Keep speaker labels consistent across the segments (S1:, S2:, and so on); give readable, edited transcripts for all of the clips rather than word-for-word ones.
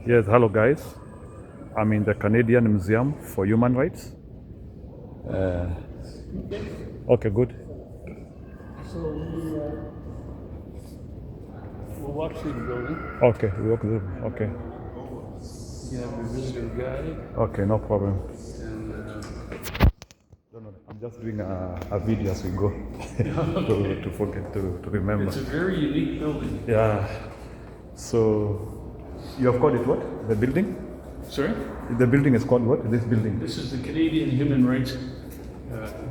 S1: Yes, hello guys. I'm in the Canadian Museum for Human Rights. Okay, good.
S2: So we'll walk through the building.
S1: Okay, we walk through. Okay,
S2: You have your visitor guide,
S1: okay, no problem.
S2: and
S1: No, I'm just doing a video as we go to forget to remember.
S2: it's a very unique building.
S1: Yeah. So you have called it what? The building?
S2: Sorry?
S1: The building is called what? This building?
S2: This is the Canadian Human Rights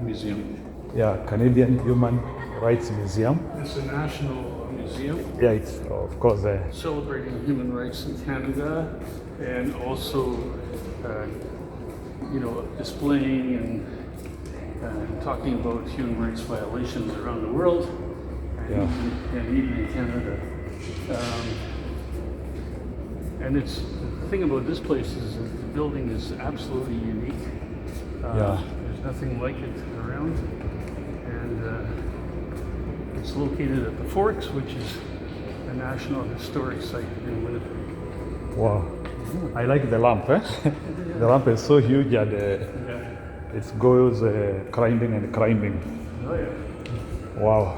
S2: Museum.
S1: Yeah, Canadian Human Rights Museum.
S2: It's a national museum
S1: Yeah, it's of course.
S2: celebrating human rights in Canada, and also, displaying and talking about human rights violations around the world, and even in Canada. And it's the thing about this place is that the building is absolutely unique.
S1: Yeah.
S2: There's nothing like it around, and it's located at the Forks, which is a National Historic Site in Winnipeg.
S1: Wow. I like the lamp. The lamp is so huge and it goes climbing and climbing.
S2: Oh yeah.
S1: Wow.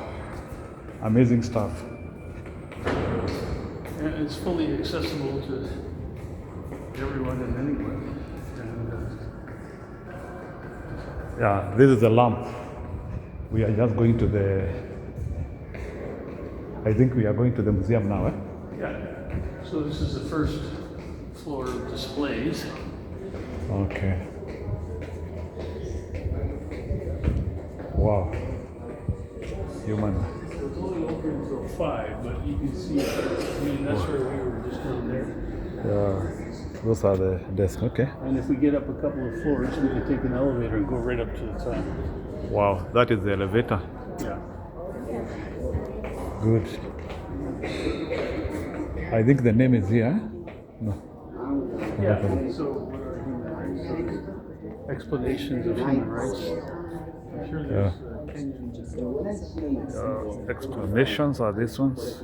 S1: Amazing stuff.
S2: And it's fully accessible to everyone and anyone. And
S1: Yeah, this is the lamp. We are just going to the. I think we are going to the museum now.
S2: yeah, so this is the first floor of displays.
S1: Okay. Wow. Human.
S2: It's only open until 5, but you can see, that's where we were just down there.
S1: Yeah. Those are the desks. Okay.
S2: And if we get up a couple of floors, we can take an elevator and go right up to the top.
S1: Wow, that is the elevator.
S2: Yeah.
S1: Good. I think the name is here. No.
S2: Yeah, so what are human rights? Explanations of human rights. I'm sure there's Kenyan
S1: Explanations are these ones.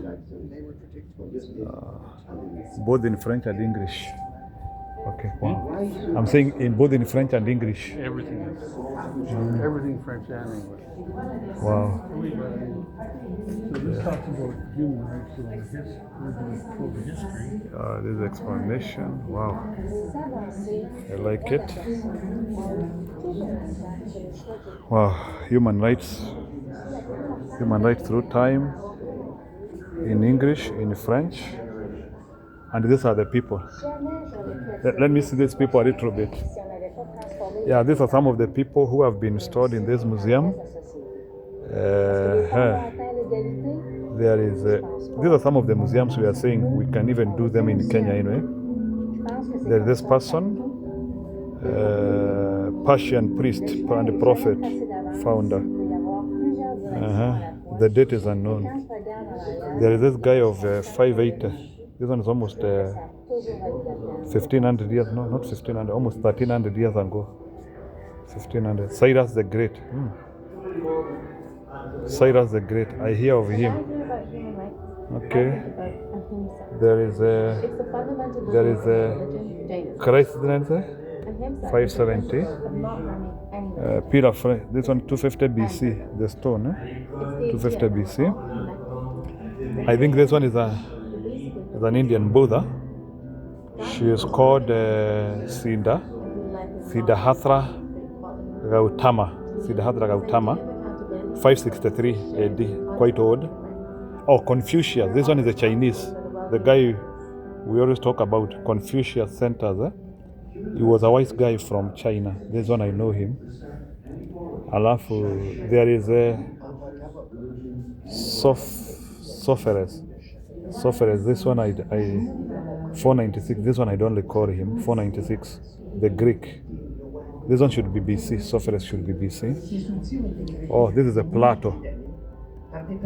S1: Both in French and English. Okay. Wow. I'm saying in both in French and English.
S2: everything is everything French and English.
S1: Wow.
S2: So this talks about human rights over history.
S1: This explanation. Wow. I like it. Wow. Human rights. Human rights through time. In English, in French. And these are the people. Let me see these people a little bit. Yeah, these are some of the people who have been stored in this museum. There is. These are some of the museums we are saying we can even do them in Kenya anyway. There is this person, Persian priest and prophet, founder. The date is unknown. There is this guy of 580. This one is almost 1500 years. No, not 1500. Almost 1300 years ago. 1500. Cyrus the Great. Cyrus the Great. I hear of him. Okay. There is a Christ 570. Peter, this one 250 BC. The stone, 250 BC. I think this one is an Indian Buddha. She is called Siddhartha Gautama. Siddhartha Gautama. 563 AD. Quite old. Oh, Confucius. This one is a Chinese. The guy we always talk about, Confucius Centers. He was a wise guy from China. This one I know him. Alafu, there is a Sopheres. This one I 496. This one I don't recall him. 496. The Greek. This one should be BC. Sopheres should be BC. Oh, this is a Plato.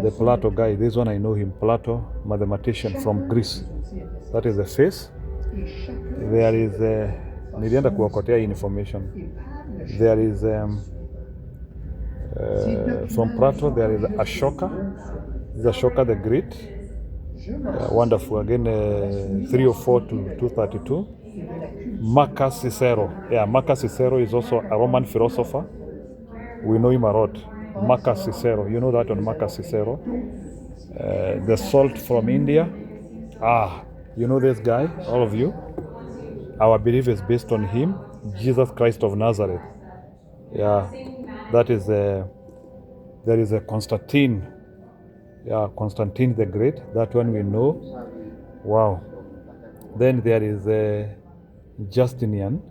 S1: The Plato guy. This one I know him. Plato, mathematician from Greece. That is the face. There is nilienda kuokotea information. There is from Plato there is Ashoka. This is Ashoka the Great. Wonderful. Again, 304 to 232. Marcus Cicero. Yeah, Marcus Cicero is also a Roman philosopher. We know him a lot. Marcus Cicero. You know that on Marcus Cicero. The salt from India. You know this guy, all of you. Our belief is based on him, Jesus Christ of Nazareth. Yeah, that is there is a Constantine. Yeah, Constantine the Great. That one we know. Wow. Then there is Justinian.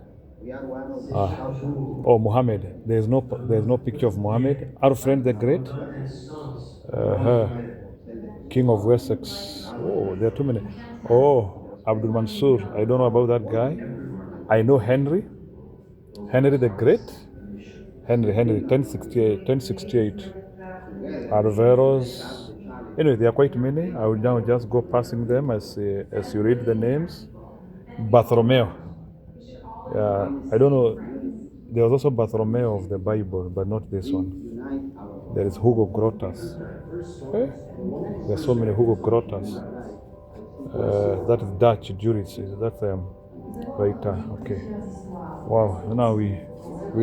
S1: Muhammad. There's no picture of Muhammad. Our friend the Great. King of Wessex. Oh, there are too many. Oh, Abdul Mansur. I don't know about that guy. I know Henry. Henry the Great. Henry, 1068. Arveros. Anyway, there are quite many. I will now just go passing them as you read the names. Bartholomew. I don't know. There was also Bartholomew of the Bible, but not this one. There is Hugo Grotius. There are so many Hugo Grotius. That is Dutch jurist. That's writer. Okay. Wow. Now we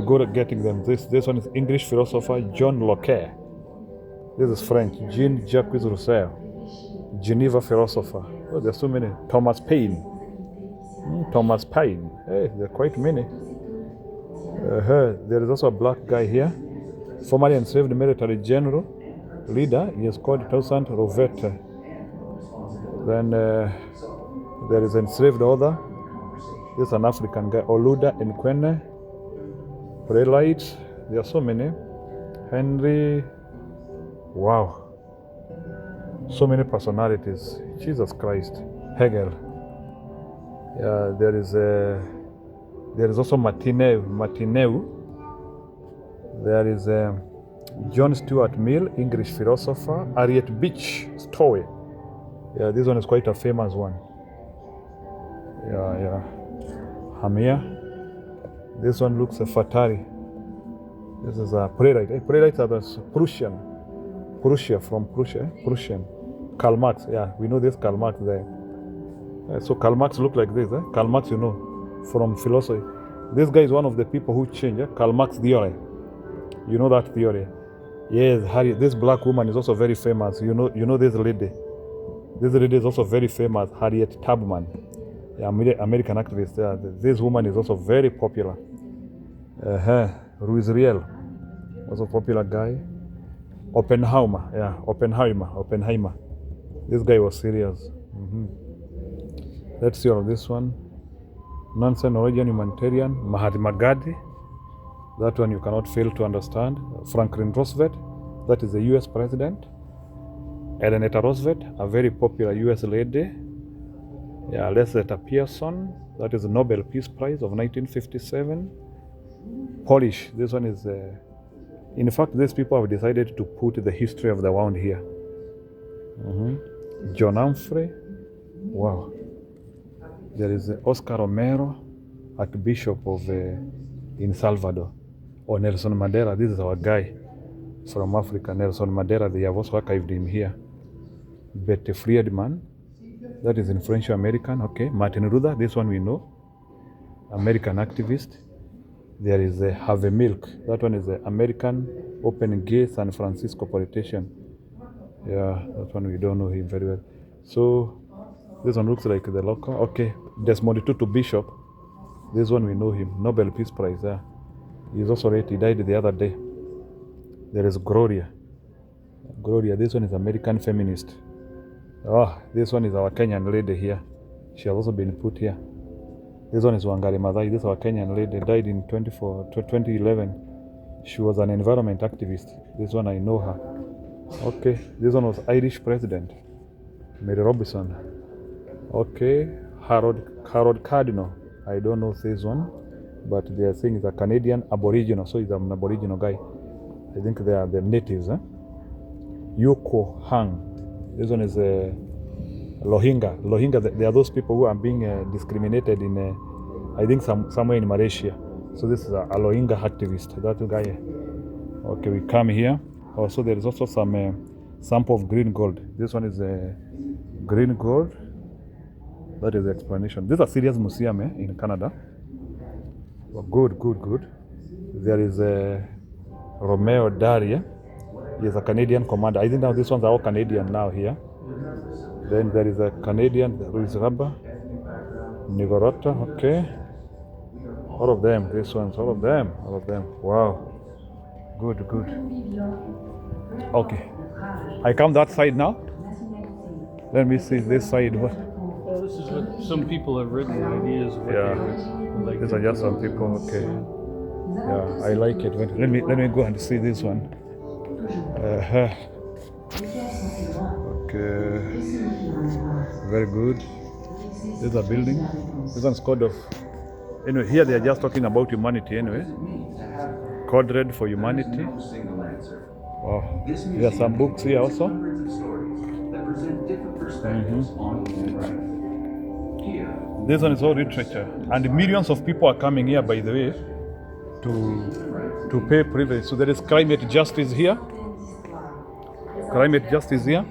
S1: go to getting them. This one is English philosopher John Locke. This is French. Jean-Jacques Rousseau. Geneva philosopher. Oh, there are so many. Thomas Paine. Thomas Paine. Hey, there are quite many. There is also a black guy here. Formerly enslaved military general. Leader. He is called Toussaint Louverture. Then there is enslaved author. This is an African guy. Oluda Nkwene. Prelate. There are so many. Henry. Wow. So many personalities. Jesus Christ. Hegel. Yeah, there is also Martineau. There is John Stuart Mill, English philosopher. Harriet Beach Stowe. Yeah, this one is quite a famous one. Yeah. Hamia. This one looks a Fatari. This is a Playwright. Playwrights are the Prussian. Prussia from Prussia. Prussian. Karl Marx. Yeah, we know this Karl Marx there. So Karl Marx look like this. Karl Marx, you know, from philosophy. This guy is one of the people who changed Karl Marx theory. You know that theory. Yes, Harry. This black woman is also very famous. You know this lady. This lady is also very famous, Harriet Tubman, American activist. This woman is also very popular. Ruiz Riel, also popular guy. Oppenheimer. This guy was serious. Let's see all of this one. Nonsense Norwegian humanitarian, Mahatma Gandhi. That one you cannot fail to understand. Franklin Roosevelt, that is the US president. Eleanor Roosevelt, a very popular US lady. Yeah, Leslie Pearson, that is the Nobel Peace Prize of 1957. Polish, this one is, in fact, these people have decided to put the history of the world here. John Humphrey, wow. There is Oscar Romero, Archbishop of in Salvador. Or Nelson Mandela, this is our guy from Africa, Nelson Mandela. They have also archived him here. Betty Friedman, that is influential American. Okay, Martin Luther, this one we know, American activist. There is Harvey Milk, that one is the American open gay San Francisco politician. Yeah, that one we don't know him very well. So this one looks like the local. Okay, Desmond Tutu Bishop, this one we know him, Nobel Peace Prize. Yeah, he's also late. He died the other day. There is Gloria, this one is American feminist. This one is our Kenyan lady here. She has also been put here. This one is Wangari Maathai. This is our Kenyan lady, died in 2011. She was an environment activist. This one I know her. Okay, this one was Irish president, Mary Robinson. Okay, Harold Cardinal. I don't know this one, but they are saying it's a Canadian Aboriginal, so he's an Aboriginal guy. I think they are the natives. Yoko Hang. This one is Rohingya. They are those people who are being discriminated in, I think, somewhere in Malaysia. So this is a Rohingya activist. That guy. Okay, we come here. Also, there is also some sample of green gold. This one is Green gold. That is the explanation. This is a serious museum in Canada. Oh, good, good, good. There is a Romeo Daria. He is a Canadian commander. I think now these ones are all Canadian now here. Then there is a Canadian Ruiz Raba, Nigorota, okay. All of them, these ones, all of them. Wow. Good, good. Okay. I come that side now. Let me see this side. What?
S2: Well, this is what some people have written ideas of what
S1: Yeah.
S2: they would like.
S1: These are just some people, okay. Yeah, I like it. Let me go and see this one. Okay. Very good. This is a building. This one's code of. Anyway, here they are just talking about humanity anyway. Code red for humanity. Wow. There are some books here also. This one is all literature. And millions of people are coming here, by the way, to pay privilege. So there is climate justice here. Climate justice here.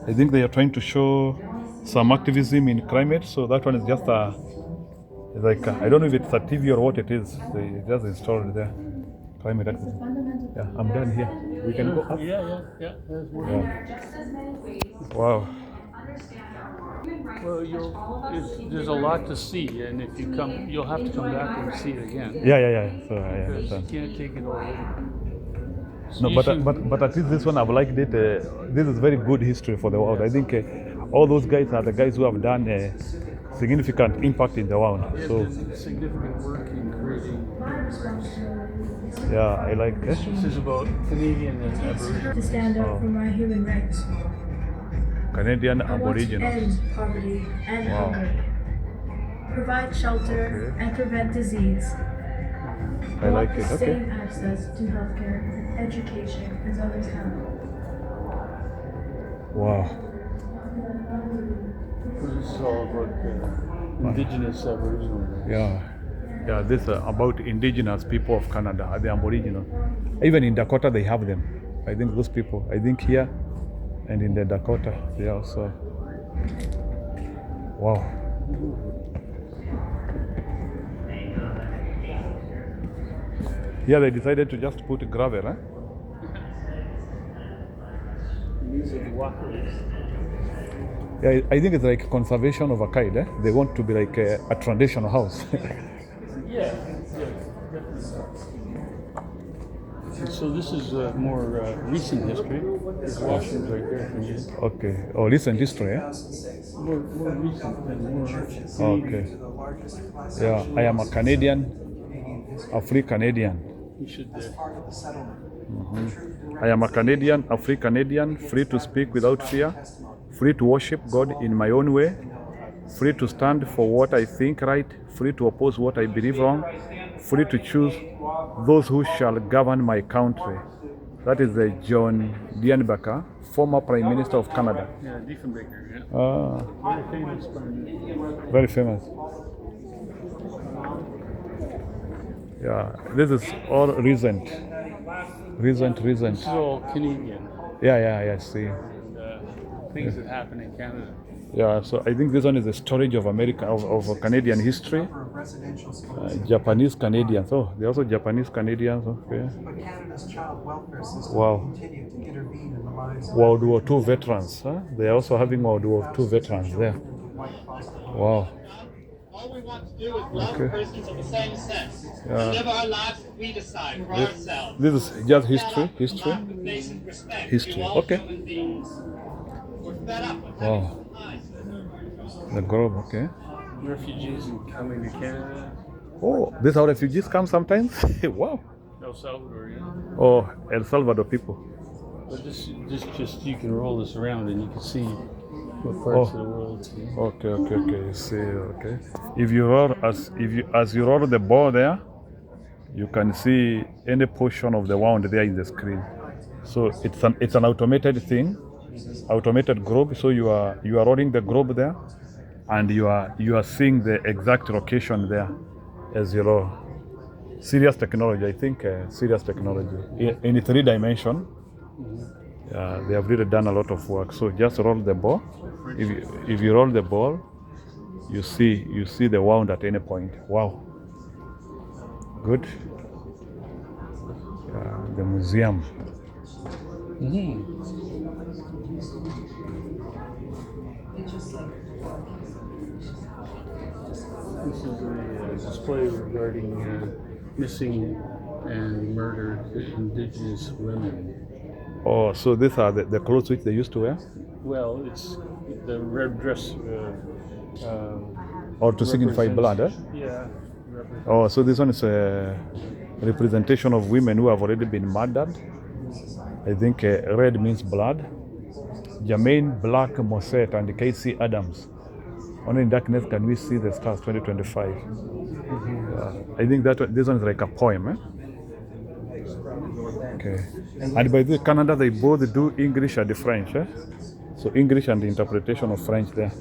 S1: I think they are trying to show some activism in climate. So that one is just a, like a, I don't know if it's a TV or what it is. They just installed it there. Climate activism. Yeah, I'm done here. We can go up.
S2: Yeah. There's more.
S1: Wow.
S2: Well, there's a lot to see, and if you come, you'll have to come back and see it again.
S1: Yeah. So I
S2: Because
S1: understand.
S2: you can't take it all in. So
S1: No,
S2: you
S1: but
S2: should-
S1: at least this one I've liked it. This is very good history for the world. I think all those guys are the guys who have done a significant impact in the world.
S2: There's
S1: So
S2: been significant work in creating.
S1: yeah, I like it.
S2: This is about Canadian and Aboriginal.
S3: To stand up for my human rights.
S1: Canadian
S3: I want to
S1: Aboriginals.
S3: end poverty and
S1: Wow.
S3: hunger, provide shelter
S1: Okay.
S3: and prevent disease.
S1: I like
S3: want
S1: it.
S3: the
S1: Okay.
S3: same access to healthcare and education as others have.
S1: Wow.
S2: This is all about Indigenous Aboriginal.
S1: Yeah. This about indigenous people of Canada, the Aboriginal. Even in Dakota they have them. I think those people. I think here and in the Dakota they also. Wow. Here they decided to just put gravel, eh?
S2: These are the walkways.
S1: Yeah, I think it's like conservation of a kind, eh? They want to be like a traditional house.
S2: Yeah, So this is more recent history. There's washrooms right there for you.
S1: Okay. Oh, recent history, eh?
S2: More recent and more.
S1: Okay. Yeah, I am a Canadian, a free Canadian.
S2: You should.
S1: I am a Canadian, a free Canadian, free to speak without fear, free to worship God in my own way, free to stand for what I think right, free to oppose what I believe wrong, free to choose those who shall govern my country. That is John Diefenbaker, former Prime Minister of Canada.
S2: Yeah, Diefenbaker. Yeah. Very famous Prime Minister.
S1: Very famous. Yeah, this is all recent.
S2: This is all Canadian.
S1: Yeah, I see.
S2: And, things that happen in Canada.
S1: Yeah, so I think this one is a storage of America, of Canadian history. Japanese Canadians. Oh, they're also Japanese Canadians. Okay.
S4: But Canada's child welfare system
S1: Wow.
S4: continue to intervene in the lives of
S1: World War II veterans. Huh? They are also having World War II veterans there. Wow.
S5: All we want to do is love
S1: Okay.
S5: persons of the same sex.
S1: Yeah.
S5: Live our lives as we decide for ourselves.
S1: This is just history.
S5: Love with basic respect
S1: History,
S5: to all
S1: okay.
S5: human beings. We're fed up with
S1: Wow.
S5: having lives.
S1: The globe, okay.
S2: Refugees coming to Canada.
S1: Oh, these are refugees come sometimes? Wow.
S2: El Salvador, yeah.
S1: Oh, El Salvador people.
S2: But this just you can roll this around and you can see what parts
S1: Oh.
S2: of the world.
S1: Okay. You see, okay. If you roll as you roll the ball there, you can see any portion of the wound there in the screen. So it's an automated thing, automated globe. So you are rolling the globe there, and you are seeing the exact location there as you roll. Serious technology, I think. Serious technology in 3 dimension. They have really done a lot of work. So just roll the ball. If you roll the ball, you see the wound at any point. Wow. Good. The museum.
S2: This is a display regarding missing and murdered indigenous women.
S1: Oh, so these are the clothes which they used to wear?
S2: Well, it's the red dress.
S1: Or to signify blood, eh?
S2: Yeah.
S1: Oh, so this one is a representation of women who have already been murdered. I think red means blood. Jermaine Black Mossett and Casey Adams. Only in darkness can we see the stars 2025. I think that this one is like a poem, eh? Okay. And by the way, Canada, they both do English and French, eh? So English and the interpretation of French there.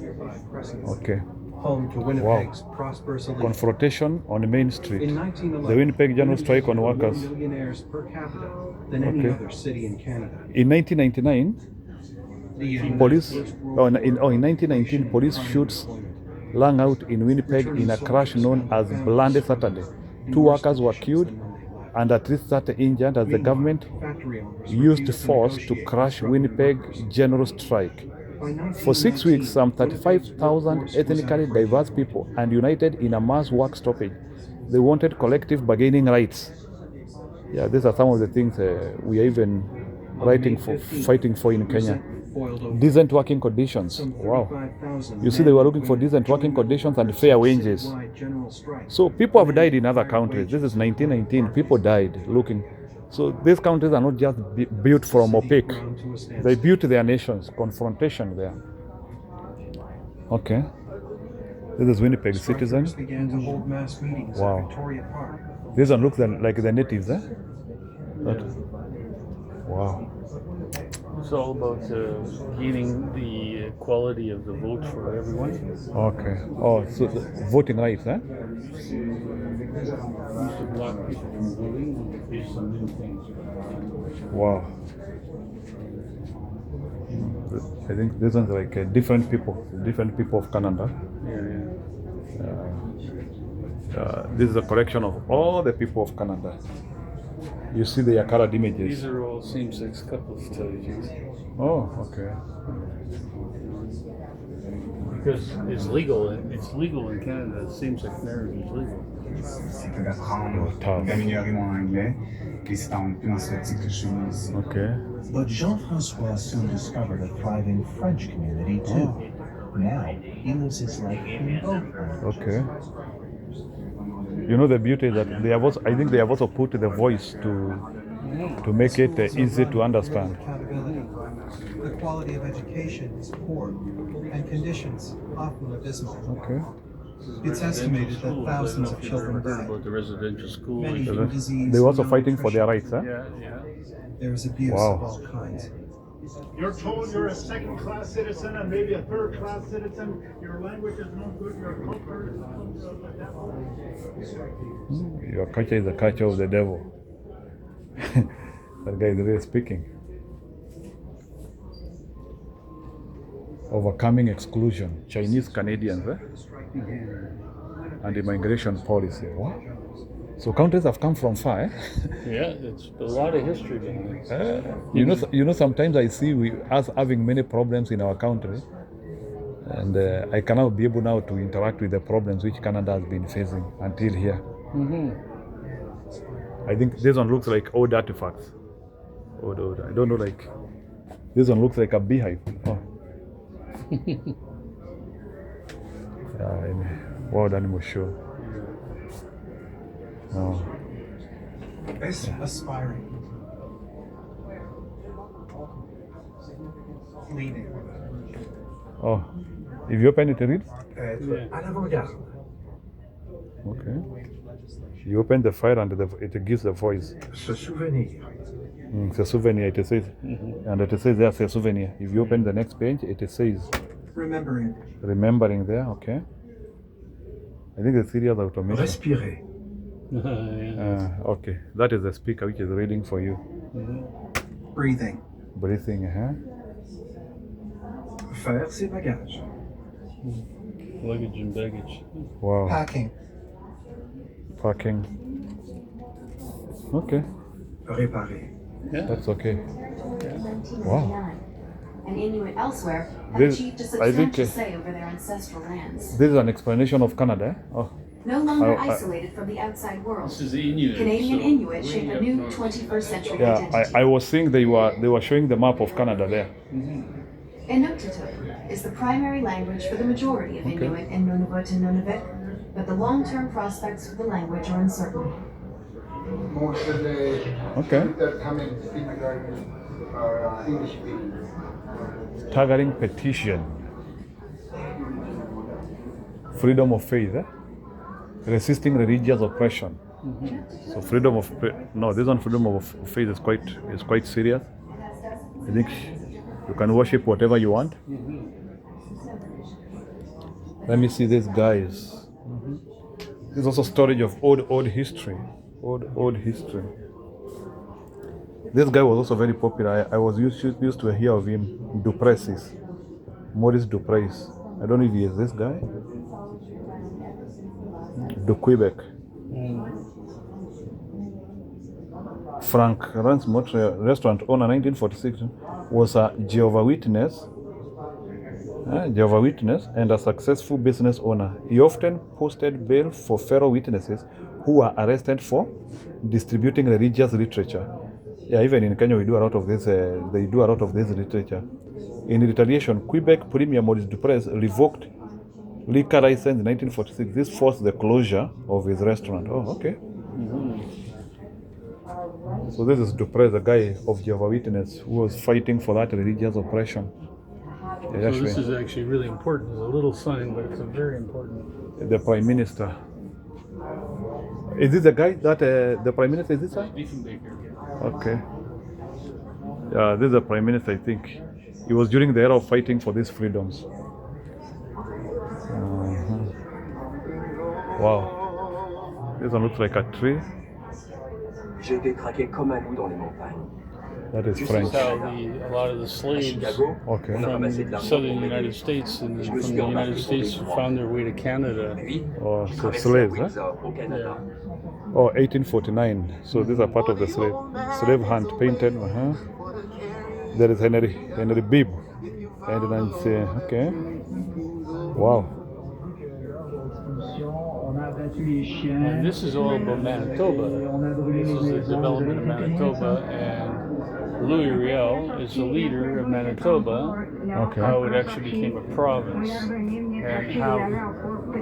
S1: Okay.
S4: Home to Winnipeg's prosperous elite.
S1: Confrontation on Main Street.
S4: In 1911,
S1: The Winnipeg General Strike on
S4: Winnipeg had
S1: Workers.
S4: more millionaires per capita than any
S1: Okay.
S4: other city in Canada.
S1: In 1999,
S4: The
S1: police,
S4: First World
S1: oh,
S4: War
S1: in 1919, police shoots rang out in Winnipeg in a crash known as Blandy Saturday. 2 workers were killed and at least 30 injured as the government
S4: factory owners
S1: used
S4: refused
S1: force to
S4: negotiate.
S1: crash Winnipeg general strike.
S4: By
S1: For 6 weeks, some 35,000 ethnically diverse people and united in a mass work stoppage. They wanted collective bargaining rights. Yeah, these are some of the things we are even fighting for in Kenya. Decent working conditions. Wow. You see, they were looking for decent working conditions and fair wages. So people have died in other countries. This is 1919. People died looking. So these countries are not just built from opaque. They built their nations. Confrontation there. Okay. This is Winnipeg Citizen.
S4: Began to hold mass meetings
S1: Wow.
S4: at Victoria Park.
S1: This one looks like the natives, eh? Wow.
S2: It's all about gaining the equality of the vote for everyone.
S1: Okay. Oh, so the voting rights, eh?
S2: To block people from voting is some new things.
S1: Wow. I think this one's like different people of Canada. This is a collection of all the people of Canada. You see the colored
S2: These
S1: images.
S2: are all same-sex couples, to tell you the truth.
S1: Oh, okay.
S2: Because it's legal, and it's legal in Canada. Same-sex marriage is legal.
S6: C'est que la trame
S1: Oh, tough.
S6: d'améliorer mon anglais, et c'est en plein ce que je suis ici.
S1: Okay.
S7: But Jean-Francois soon discovered a thriving French community too. Now he lives his life in both languages.
S1: Okay. You know the beauty is that they have also, I think they have also put the voice to make it easy to understand.
S4: Accountability. The quality of education is poor, and conditions often abysmal.
S1: Okay.
S4: It's estimated that thousands of
S2: If you've
S4: children
S2: ever heard
S4: die.
S2: about the residential school.
S4: Many
S1: So
S4: from disease.
S1: they're also
S4: and
S1: fighting for their
S4: malnutrition.
S1: rights, huh?
S2: Yeah.
S4: There is abuse
S1: Wow.
S4: of all kinds.
S8: You're told you're a second-class citizen and maybe a third-class citizen. Your language is no good. Your culture is of the devil.
S1: Your culture is the culture of the devil. That guy is really speaking. Overcoming exclusion, Chinese Canadians, eh? And immigration policy. What? So countries have come from far, eh?
S2: Yeah, it's a lot of history behind it.
S1: You know, sometimes I see us having many problems in our country, and I cannot be able now to interact with the problems which Canada has been facing until here. I think this one looks like old artifacts. Old. I don't know, like this one looks like a beehive. Oh. In World Animal Show. Oh.
S4: Aspiring. Leading.
S1: Oh. If you open it, read.
S4: À l'avant-garde.
S1: Okay. You open the file and it gives the voice.
S7: Se souvenir.
S1: It's a souvenir, it says. And it says there's a souvenir. If you open the next page, it says
S4: Remembering.
S1: remembering there, okay. I think the serial automation.
S7: Respirer.
S2: Yeah.
S1: Okay, that is the speaker which is reading for you.
S4: Breathing.
S1: Breathing, huh?
S7: Faire ses bagages.
S2: Luggage and baggage.
S1: Wow.
S4: Packing.
S1: Parking. Okay,
S7: Réparer.
S1: that's okay. Wow.
S9: And Inuit elsewhere have
S1: This-
S9: achieved a
S1: I think,
S9: substantial say over their ancestral lands.
S1: This is an explanation of Canada. Eh? Oh,
S9: No longer
S1: I-
S9: isolated from the outside world.
S2: This is the Inuit.
S9: Canadian
S2: so
S9: Inuit
S2: we
S9: shape a
S2: have
S9: new
S2: no-
S9: 21st century
S1: yeah.
S9: identity.
S1: I was seeing they were showing the map of Canada there.
S9: Inuktitut is the primary language for the majority of
S1: Okay.
S9: Inuit in Nunavut and Nunavut, but the long-term prospects for the language are uncertain.
S10: Most of the
S1: Okay.
S10: people that come and speak are English speaking.
S1: Staggering petition. Freedom of faith. Eh? Resisting religious oppression. So freedom of no, this one freedom of faith is quite serious. I think you can worship whatever you want. Let me see these guys. There's also storage of old history. Old history. This guy was also very popular. I was used to hear of him. Duplessis. Maurice Duplessis. I don't know if he is this guy. De Quebec. Frank Rance Montreal, restaurant owner, 1946, was a Jehovah's Witness. Jehovah's Witness and a successful business owner. He often posted bail for fellow witnesses who were arrested for distributing religious literature. Yeah, even in Kenya we do a lot of this. They do a lot of this literature. In retaliation, Quebec Premier Maurice Duplessis revoked liquor license in 1946. This forced the closure of his restaurant. Oh, okay. So this is Duplessis, the guy of Jehovah's Witness who was fighting for that religious oppression. Yeah,
S2: So this is actually really important. It's a little sign, but it's a very important.
S1: the Prime Minister. Is this the guy that the Prime Minister is this guy?
S2: Diefenbaker.
S1: Okay. Yeah, this is the Prime Minister, I think. He was during the era of fighting for these freedoms. Wow. This one looks like a tree.
S11: J'ai été traqué comme un loup dans les montagnes.
S1: That is
S2: This
S1: French.
S2: is how a lot of the slaves
S11: Chicago,
S1: Okay.
S11: on a ramassé de
S2: from
S11: l'argent
S2: southern
S11: pour
S2: United
S11: m'aider.
S2: States and
S11: Je me
S2: from
S11: suis
S2: the
S11: embarqué
S2: United
S11: pour des
S2: States
S11: droits.
S2: found their way to Canada.
S11: Puis,
S1: Oh,
S11: j'ai
S1: so
S11: traversé
S1: slaves,
S11: la
S1: huh?
S11: Windsor au Canada.
S1: Oh, 1849. So these are part of the slave hunt painted. There is Henry Bibb. And then say, okay. Wow.
S2: And this is all about Manitoba. This is the development of Manitoba, and Louis Riel is the leader of Manitoba,
S1: Okay.
S2: how it actually became a province, and how,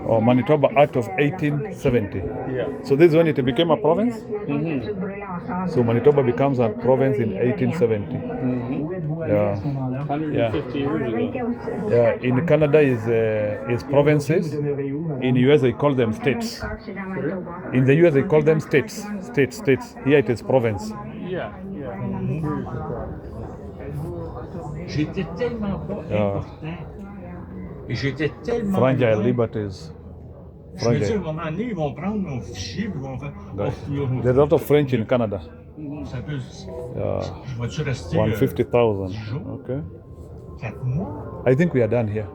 S1: Oh, Manitoba Act of 1870.
S2: yeah.
S1: So this is when it became a province?
S2: Mm-hmm.
S1: So Manitoba becomes a province in 1870. Yeah.
S2: 150 years ago.
S1: Yeah. In Canada is provinces. In US they call them states. In the US they call them states. States. Here it is province.
S2: Yeah, yeah. Here's the province.
S12: J'étais tellement pas
S1: Yeah.
S12: important. Et j'étais tellement.
S1: Fragile
S12: loin.
S1: liberties.
S12: Je me dis, à un
S1: Fragile.
S12: moment donné, ils vont prendre mon fichier et ils vont faire.
S1: Guys.
S12: Oh,
S1: There's a lot of French in Canada.
S12: ça peut.
S1: Yeah.
S12: Je vais-tu rester
S1: 150,000. Okay.
S12: 4 mois?
S1: I think we are done here.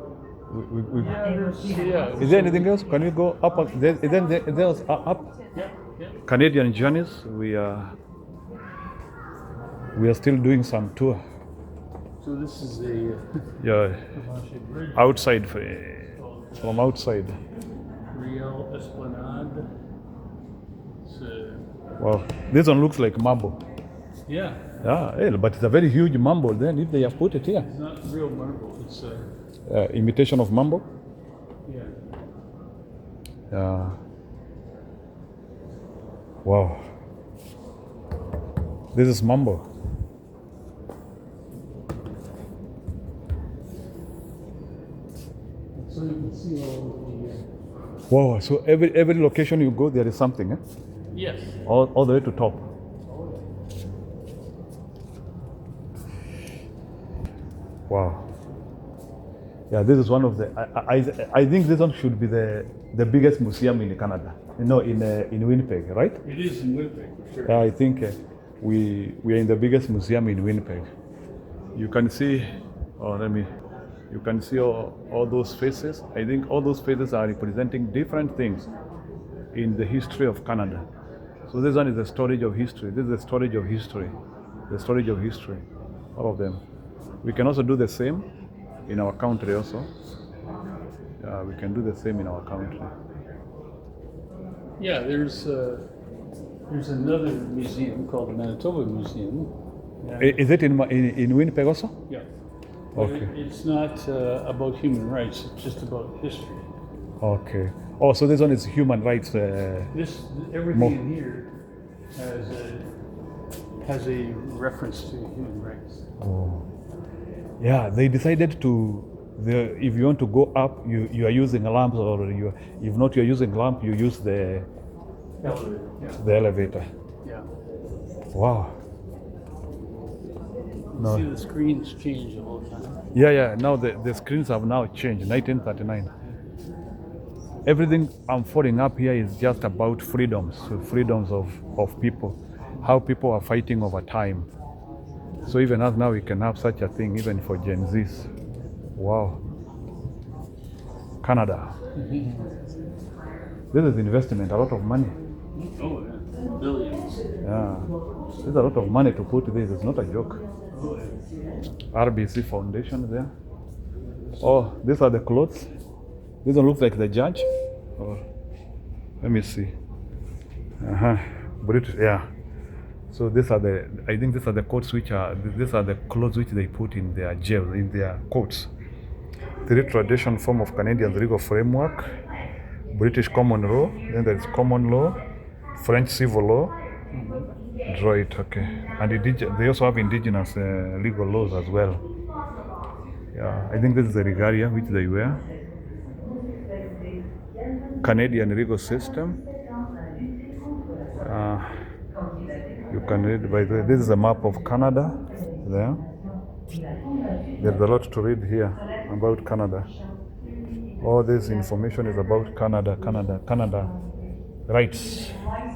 S2: Yeah,
S1: Is there anything else? Can we go up? There's up. Canadian journeys. We are still doing some tour.
S2: so this is a
S1: Yeah, outside from outside.
S2: Riel Esplanade. It's
S1: Wow, this one looks like marble.
S2: yeah,
S1: Yeah, but it's a very huge marble. Then if they have put it here,
S2: it's not real marble. It's
S1: imitation of marble.
S2: yeah.
S1: Yeah. Wow. This is marble.
S2: So you can see all
S1: Wow. So every location you go, there is something. Eh?
S2: the yes.
S1: All the way to top. Wow. Yeah, this is one of the. I think this one should be the biggest museum in Canada. No, in Winnipeg, right?
S2: It is in Winnipeg for sure.
S1: Yeah, I think we are in the biggest museum in Winnipeg. You can see, you can see all those faces. I think all those faces are representing different things in the history of Canada. So this one is the storage of history. This is the storage of history. The storage of history, all of them. We can also do the same in our country also. We can do the same in our country.
S2: Yeah, there's another museum called the Manitoba Museum.
S1: Is it in Winnipeg also?
S2: Yeah. But
S1: Okay.
S2: it's not about human rights. It's just about history.
S1: Okay. Oh, so this one is human rights.
S2: Everything in here has a reference to human rights.
S1: Oh. Yeah, they decided to. If you want to go up, you are using a lamp, or if not you're using lamp, you use the
S2: Elevator. Yeah.
S1: the elevator.
S2: Yeah.
S1: Wow. No.
S2: See the screens change the whole time.
S1: Yeah. Now the screens have now changed. 1939. Everything I'm following up here is just about freedoms of people, how people are fighting over time. So even as now we can have such a thing even for Gen Zs. Wow. Canada. This is investment, a lot of money.
S2: Oh, yeah. Billions.
S1: Yeah. There's a lot of money to put this. It's not a joke.
S2: Oh, yeah.
S1: RBC Foundation there. Oh, these are the clothes. This one looks like the judge. Oh, let me see. British, yeah. So these are I think these are the coats these are the clothes which they put in their jails, in their coats. The tradition form of Canadian legal framework, British common law, then there is common law, French civil law. Draw it, okay. And they also have indigenous legal laws as well. Yeah, I think this is the regalia which they wear. Canadian legal system. You can read by the way. This is a map of Canada. There. There's a lot to read here about Canada. All this information is about Canada rights,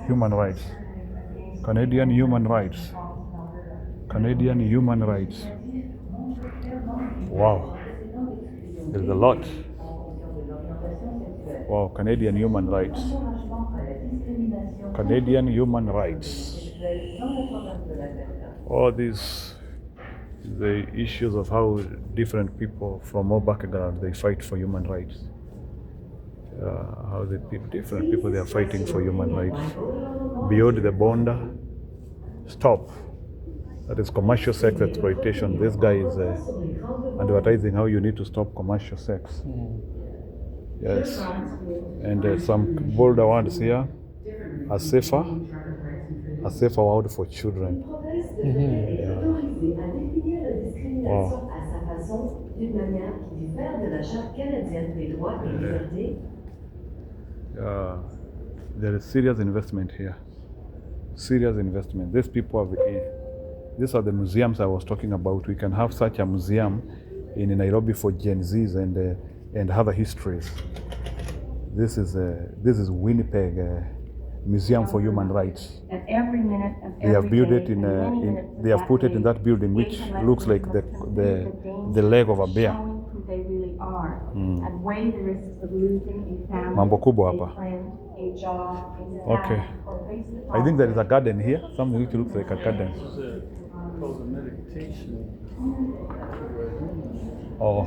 S1: human rights, Canadian human rights, Canadian human rights. Wow, there's a lot. Wow, Canadian human rights. Canadian human rights. All these, the issues of how different people from all backgrounds, they fight for human rights. How different people, they are fighting for human rights. Beyond the border, stop. That is commercial sex exploitation. This guy is advertising how you need to stop commercial sex. Yes. And some bolder ones here, a safer world for children. Yeah. Wow. There is serious investment here. Serious investment. These people these are the museums I was talking about. We can have such a museum in Nairobi for Gen Zs and other histories. This is Winnipeg Museum for Human Rights.
S13: At every minute of
S1: They have
S13: every
S1: built
S13: day,
S1: it
S13: and
S1: they have put it in that building, which looks like the leg of a bear.
S13: showing who they really are
S1: Mm.
S13: and weigh the risks of losing a family,
S1: Mambo kubwa
S13: a
S1: hapa.
S13: friend, a job, a
S1: Okay.
S13: status, or face the
S1: I think there is a garden here, something which looks like a garden.
S2: This is called a meditation.
S1: Oh,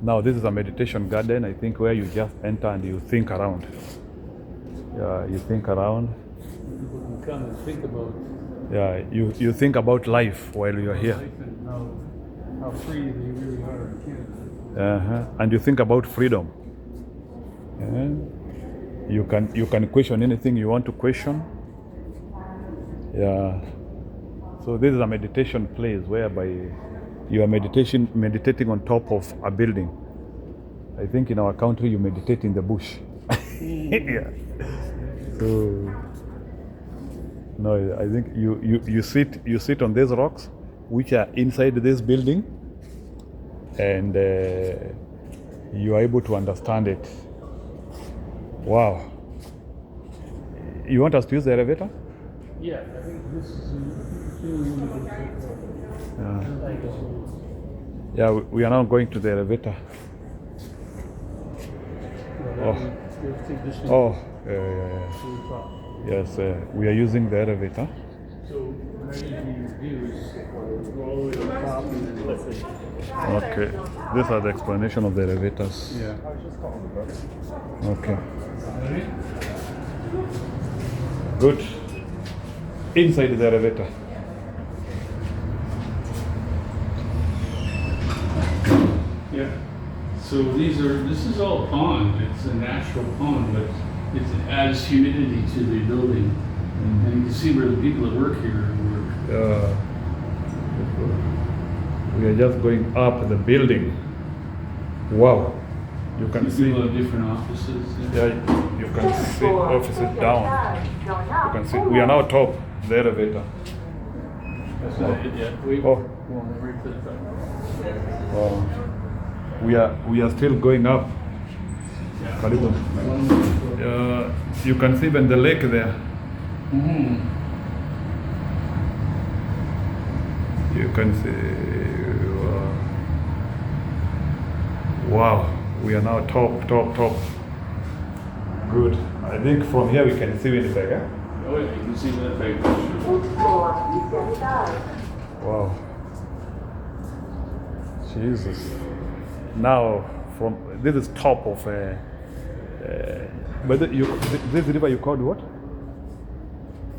S1: now this is a meditation garden, I think, where you just enter and you think around. Yeah, you think around.
S2: People can come and think about
S1: Yeah, you think about life while you're here.
S2: life and how free they really are in Canada.
S1: And you think about freedom. Yeah. You can question anything you want to question. Yeah. So this is a meditation place whereby you are meditating on top of a building. I think in our country you meditate in the bush. Yeah. So no, I think you sit on these rocks which are inside this building, and you are able to understand it. Wow. You want us to use the elevator?
S2: Yeah, I think this is
S1: Yeah, we are now going to the elevator. Oh, yes, we are using the elevator.
S2: So what I usually do is go all the way to the top and then lift it.
S1: Okay, these are the explanation of the elevators.
S2: Yeah.
S1: Okay. Good. Inside the elevator.
S2: Yeah. So this is all pond. It's a natural pond, but it adds humidity to the building. And you can see where the people that work here work.
S1: We are just going up the building. Wow. You can see
S2: different offices.
S1: Yeah, you can see offices down. You can see we are now top the elevator.
S2: That's not it yet. Wait.
S1: Oh.
S2: Right to the top.
S1: We are still going up. Karibu. You can see even the lake there. You can see. Wow, we are now top. Good. I think from here we can see Winnipeg. Eh?
S2: Oh, yeah, you can see Winnipeg.
S1: Wow. Jesus. Now, from this is top of but this river you called what?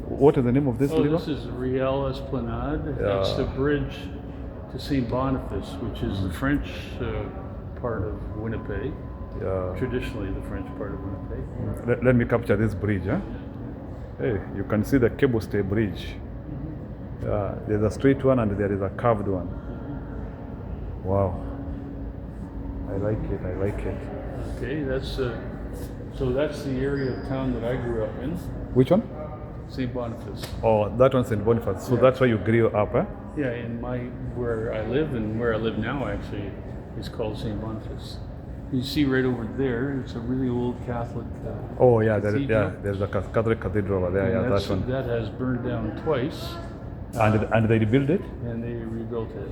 S1: What is the name of this river?
S2: This is Riel Esplanade. It's the bridge to St. Boniface, which is the French part of Winnipeg. Traditionally the French part of Winnipeg.
S1: Let me capture this bridge. Eh? Hey, you can see the cable stay bridge. There's a straight one and there is a curved one. Wow. I like it.
S2: Okay, that's so that's the area of town that I grew up in.
S1: Which one?
S2: St. Boniface.
S1: Oh, that one's St. Boniface. So that's where you grew up, eh?
S2: Yeah, in where I live and where I live now actually is called St. Boniface. You see right over there, it's a really old Catholic.
S1: Oh yeah, there's a Catholic cathedral over there. Yeah, that one.
S2: That has burned down twice.
S1: And they rebuilt it?
S2: And they rebuilt it.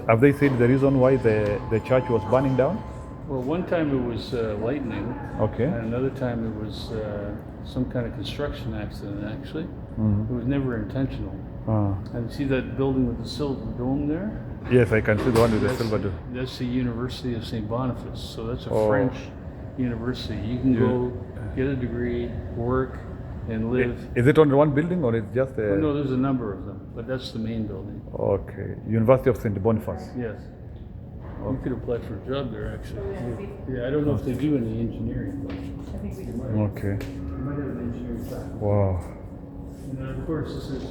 S1: Have they said the reason why the church was burning down?
S2: Well, one time it was lightning.
S1: Okay.
S2: And another time it was some kind of construction accident, actually.
S1: Mm-hmm.
S2: It was never intentional. And see that building with the silver dome there?
S1: Yes, I can see the one with the silver dome.
S2: That's the University of St. Boniface. So that's a French university. You can go get a degree, work, and live.
S1: Is it only one building or it's just a...
S2: No, there's a number of them, but that's the main building.
S1: Okay. University of St. Boniface.
S2: Yes. You could apply for a job there, actually. Yeah, I don't know if they do any engineering, but I think we might.
S1: Okay.
S2: You might have an engineering faculty.
S1: Wow.
S2: And then, of course, this is...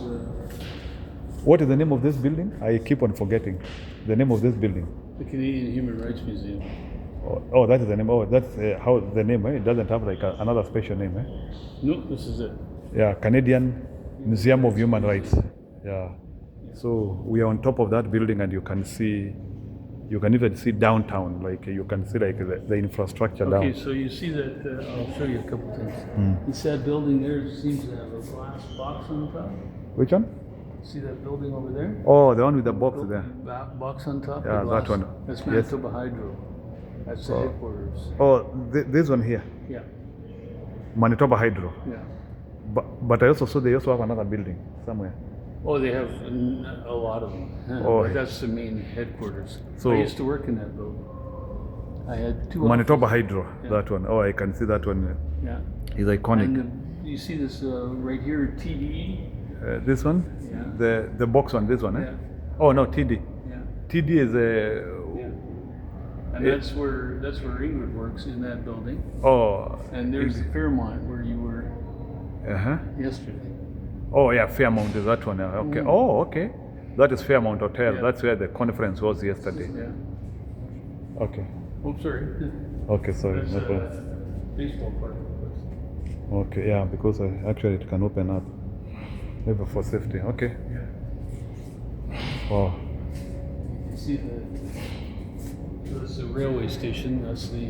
S1: What is the name of this building? I keep on forgetting. The name of this building.
S2: The Canadian Human Rights Museum.
S1: Oh, that is the name. Oh, that's how the name, eh? It doesn't have like another special name, eh?
S2: No, this is it.
S1: Yeah, Canadian Museum of Human Rights. Yeah. So we are on top of that building and you can even see downtown, like you can see like the infrastructure down.
S2: Okay, so you see that, I'll show you a couple things. You see that building there seems to have a glass box on top?
S1: Which one?
S2: See that building over there?
S1: Oh, the one with the box there.
S2: Box on top?
S1: Yeah, that one.
S2: That's Manitoba Hydro. That's the headquarters.
S1: Oh, this one here?
S2: Yeah.
S1: Manitoba Hydro?
S2: Yeah.
S1: But I also saw they also have another building somewhere.
S2: Oh, they have a lot of them.
S1: Oh,
S2: but that's the main headquarters.
S1: So
S2: I used to work in that building. I had two
S1: Manitoba
S2: offices.
S1: Hydro,
S2: Yeah.
S1: that one. Oh, I can see that one.
S2: Yeah.
S1: It's iconic.
S2: And you see this right here, TDE?
S1: This one?
S2: Yeah.
S1: The box one, this one, eh?
S2: Yeah.
S1: Oh no, TD.
S2: Yeah.
S1: TD is a...
S2: And that's where Ingrid works, in that building.
S1: Oh.
S2: And there's the Fairmont where you were yesterday.
S1: Oh yeah, Fairmont is that one. Okay. Oh, okay. That is Fairmont Hotel.
S2: Yeah.
S1: That's where the conference was yesterday.
S2: Yeah.
S1: Okay.
S2: Oh, sorry.
S1: Okay, sorry.
S2: That's
S1: No problem.
S2: baseball park.
S1: Okay, yeah, because actually it can open up. Maybe for safety. Okay.
S2: Yeah.
S1: Wow.
S2: You see that's the railway station. That's the.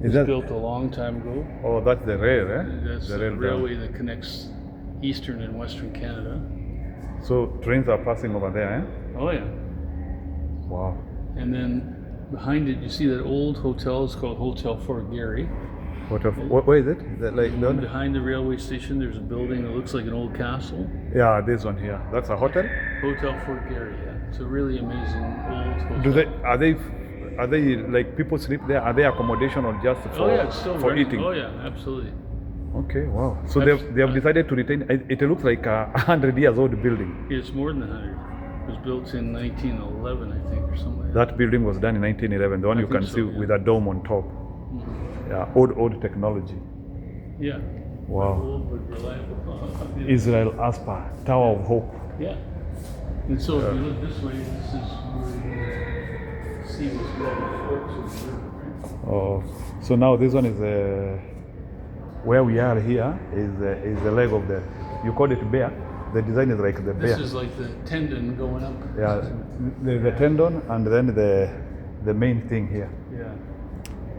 S2: It was
S1: that
S2: built a long time ago.
S1: Oh, that's the rail, eh?
S2: That's the
S1: rail
S2: railway that connects eastern and western Canada.
S1: So trains are passing over there, eh?
S2: Oh yeah.
S1: Wow.
S2: And then behind it, you see that old hotel. It's called Hotel Fort Garry.
S1: Where is it? Is that like
S2: And behind the railway station, there's a building that looks like an old castle.
S1: Yeah, this one here. That's a hotel.
S2: Hotel Fort Garry. Yeah, it's a really amazing old hotel.
S1: Are they like people sleep there? Are they accommodation or just for
S2: Oh yeah, it's still
S1: for
S2: running.
S1: eating?
S2: Oh yeah, absolutely.
S1: Okay, wow. So
S2: That's-
S1: they have decided to retain. It looks like a 100 years old building.
S2: It's more than 100. It was built in 1911, I think, or something like
S1: That building was done in 1911. The one
S2: I
S1: you
S2: think
S1: can
S2: so,
S1: see
S2: yeah.
S1: with a dome on top.
S2: Mhm.
S1: Yeah, old technology.
S2: Yeah.
S1: Wow.
S2: Old but reliable.
S1: Israel Aspa, Tower of Hope.
S2: Yeah. And so if you look this way, this is where you see what's going on. Forks of the river, right?
S1: Oh, so now this one is where we are here is the leg of the. You call it bear. The design is like the bear.
S2: This is like the tendon going up.
S1: Yeah, the tendon and then the main thing here.
S2: Yeah.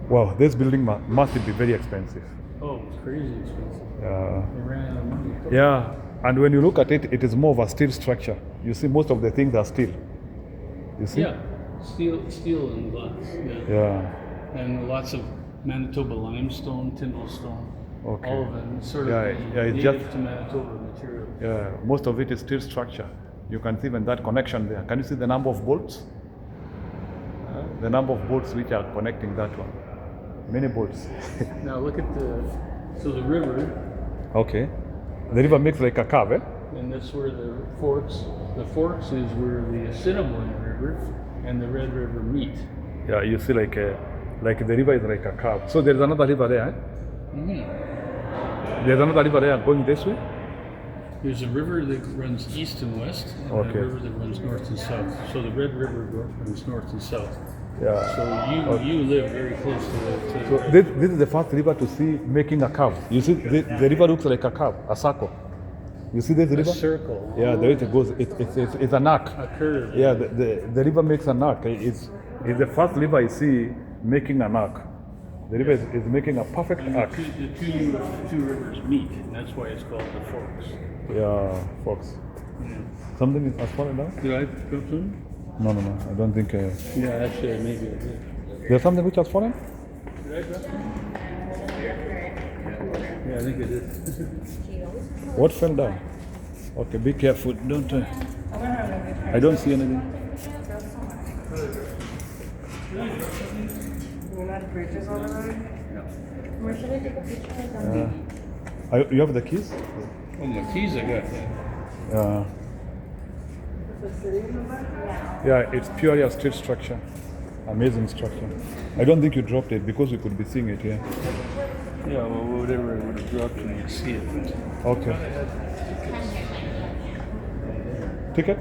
S1: Wow, this building must be very expensive.
S2: Oh, it's crazy expensive.
S1: Yeah.
S2: They ran out of money.
S1: Yeah, and when you look at it, it is more of a steel structure. You see, most of the things are steel. You see?
S2: Yeah. Steel and glass. Yeah.
S1: Yeah.
S2: And lots of Manitoba limestone, Tyndallstone.
S1: Okay.
S2: All of them. Sort
S1: Yeah,
S2: of
S1: yeah, it's
S2: native
S1: just-
S2: to Manitoba material.
S1: Yeah, most of it is steel structure. You can see even that connection there. Can you see the number of bolts? The number of bolts which are connecting that one. Many bolts.
S2: Now look at the river,
S1: Okay. The river makes like a curve, eh?
S2: and that's where the forks is where the Assiniboine River and the Red River meet.
S1: Yeah, you see like the river is like a curve. So there's another river there, eh?
S2: Mm-hmm.
S1: There's another river there going this way?
S2: There's a river that runs east and west, and
S1: Okay.
S2: a river that runs north and south. So the Red River runs north and south.
S1: Yeah.
S2: So you live very close to the.
S1: So this is the first river to see making a curve. You see, the river looks like a curve, a circle. You see this river?
S2: A circle.
S1: Yeah, the way it goes, it's an arc.
S2: A curve.
S1: Yeah, the river makes an arc. It's the first river I see making an arc. The river is making a perfect
S2: And
S1: arc.
S2: the two rivers meet, and that's why it's called the Forks.
S1: Yeah, Fox.
S2: Yeah.
S1: Something has fallen down?
S2: Did I drop something?
S1: No, I don't think.
S2: Yeah, actually, maybe I did.
S1: There's something which has fallen?
S2: Did I drop something? Yeah, I think I did.
S1: What fell down? Okay, be careful. Don't. I don't see anything.
S3: Where should I take a picture of them?
S1: You have the keys?
S2: Oh, my keys I got.
S1: Yeah, it's purely a steel structure. Amazing structure. I don't think you dropped it because we could be seeing it here.
S2: Yeah, well, whatever I would have dropped, and you'd see it.
S1: Okay. Ticket?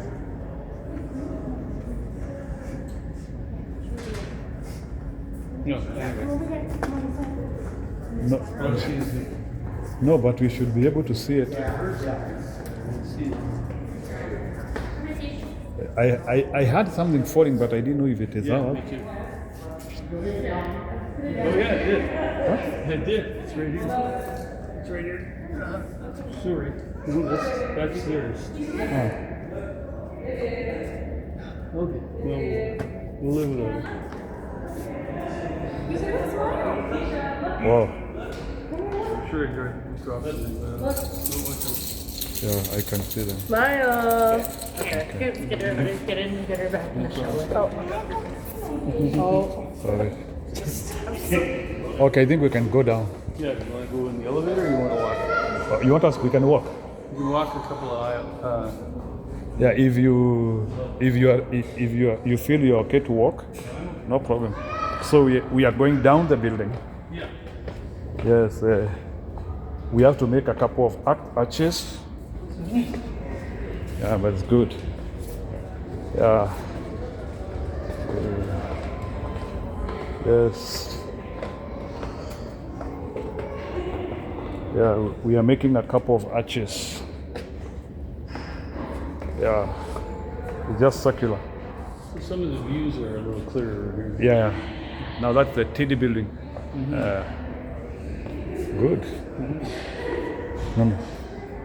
S2: No, anyway.
S1: No. No, but we should be able to see it. I had something falling, but I didn't know if it is
S2: Yeah,
S1: out.
S2: me too. Oh yeah, it did. Huh? It did. It's right here. It's right here. Sorry. That's theirs. Okay. Well, we'll live with it.
S1: Wow.
S2: Sure, I dropped it.
S1: Yeah, I can see them.
S3: Smile. Okay. Get her back in the shower. Oh.
S1: Sorry. Okay, I think we can go down.
S2: Yeah, do you want to go in the elevator or you want to walk?
S1: You want us? We can walk.
S2: You can walk a couple of aisles.
S1: Yeah, if you feel you're okay to walk, no problem. So we are going down the building.
S2: Yeah.
S1: Yes, we have to make a couple of arches. Yeah, but it's good. Yeah. Yes. Yeah, we are making a couple of arches. Yeah, it's just circular.
S2: So some of the views are a little clearer here.
S1: Yeah. Now that's the TD building. Good. No.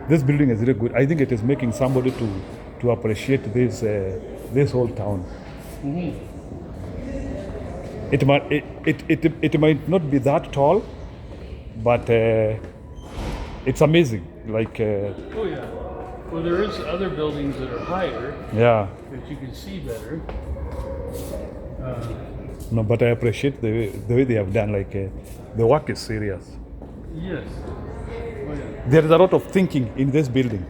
S1: This building is really good. I think it is making somebody to to appreciate this whole town. It might not be that tall, but it's amazing. Like
S2: Oh yeah. Well, there is other buildings that are higher
S1: yeah.
S2: that you can see better.
S1: No, but I appreciate the way they have done. Like the work is serious.
S2: Yes. Oh yeah.
S1: There is a lot of thinking in this building.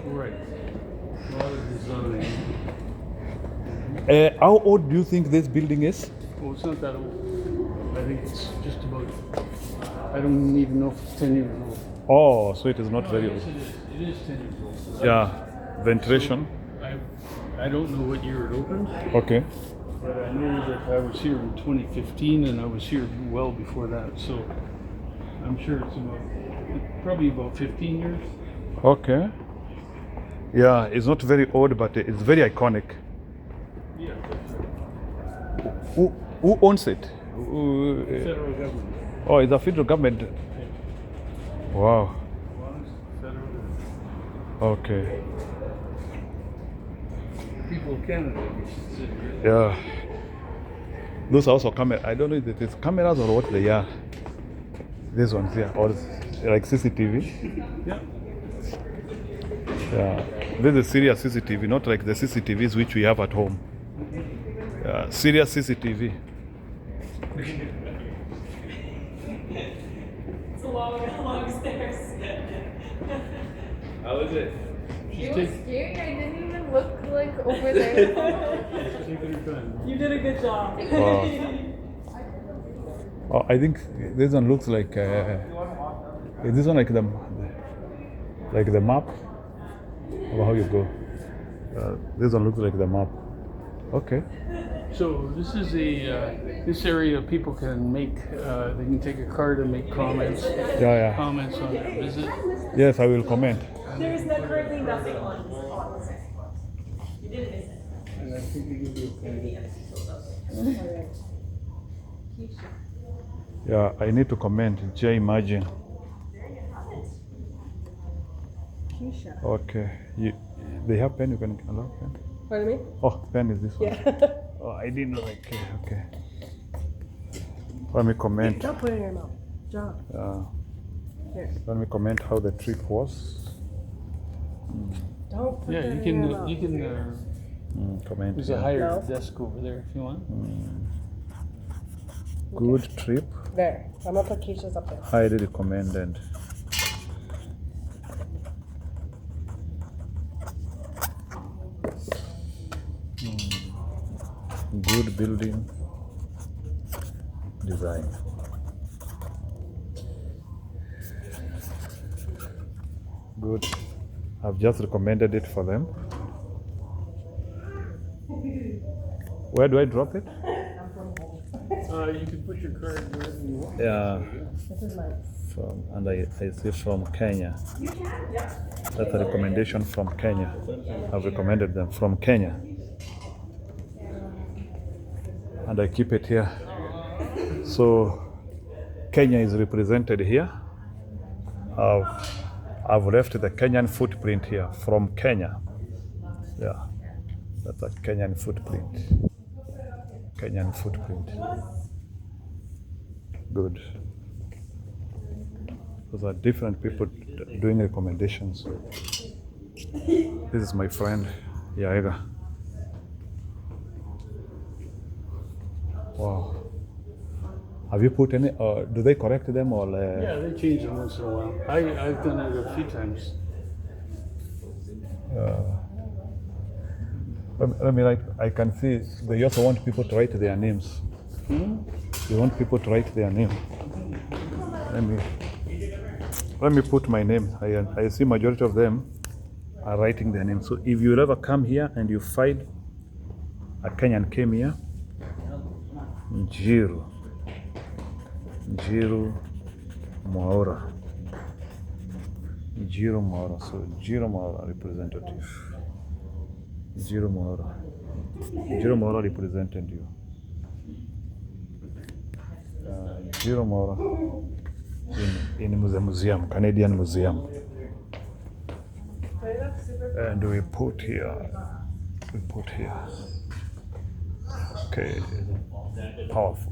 S2: Right. A lot of design.
S1: How old do you think this building is?
S2: Well, it's not that old. I think it's just about. I don't even know if it's 10 years old.
S1: Oh, so it is not very
S2: Yes,
S1: old.
S2: it is. It is 10 years old.
S1: Yeah, ventilation.
S2: I don't know what year it opened,
S1: Okay.
S2: but I know that I was here in 2015 and I was here well before that. So I'm sure it's probably about 15 years.
S1: Okay. Yeah, it's not very old, but it's very iconic.
S2: Yeah.
S1: Who owns it?
S2: Federal government.
S1: Oh, it's a federal government. Wow.
S2: Federal government.
S1: Okay.
S2: People of Canada, you should sit here.
S1: Yeah. Those are also cameras. I don't know if it is cameras or what they are. These ones here, or like CCTV.
S2: Yeah.
S1: Yeah. This is serious CCTV, not like the CCTVs which we have at home. Yeah, serious CCTV.
S14: It's a long stairs.
S2: How is it?
S3: It was scary. I didn't even look like over there.
S14: You did a good job.
S1: Wow. Oh, I think this one looks like is this one like the map of how you go. This one looks like the map. Okay.
S2: So this is this area people can make. They can take a card and make comments.
S1: Yeah.
S2: Comments on their visit.
S1: Yes, I will comment.
S14: There is currently nothing on this. You didn't miss it.
S2: And I think they give you a
S1: Yeah, I need to comment. J Imagine.
S14: Keisha.
S1: Okay. They have pen. You can allow pen.
S14: Pardon me?
S1: Oh, pen is this one.
S14: Yeah.
S1: Oh, I didn't know. Okay. Let me comment.
S14: Don't put it in your mouth. John. Here.
S1: Let me comment how the trip was.
S14: Don't put
S2: Yeah,
S14: that
S2: you
S14: in your
S2: can.
S14: mouth.
S2: You can.
S1: Comment.
S2: There's a higher desk over there if you want.
S1: Good trip.
S14: There. I'm gonna put Keisha's up there.
S1: Highly recommended. Good building design. Good. I've just recommended it for them. Where do I drop it?
S2: You can put your card wherever you want.
S1: Yeah.
S14: This is mine.
S1: And I see from Kenya. That's a recommendation from Kenya. I've recommended them from Kenya. And I keep it here. So Kenya is represented here. I've left the Kenyan footprint here from Kenya. Yeah, that's a Kenyan footprint. Kenyan footprint. Good. Those are different people doing recommendations. This is my friend, Yaega. Wow. Have you put any, do they correct them or?
S2: Yeah, they change them once in a while. I've done it a few times.
S1: Let me write, I can see they also want people to write their names. They want people to write their name. Let me put my name. I see majority of them are writing their name. So if you ever come here and you find a Kenyan came here, Njiru Mwaura. Njiru Mwaura. So Njiru Mwaura representative. Njiru Mwaura. Njiru Mwaura represented you. Njiru Mwaura in museum, Canadian Museum.
S14: That's super
S1: And we put here. Okay, powerful.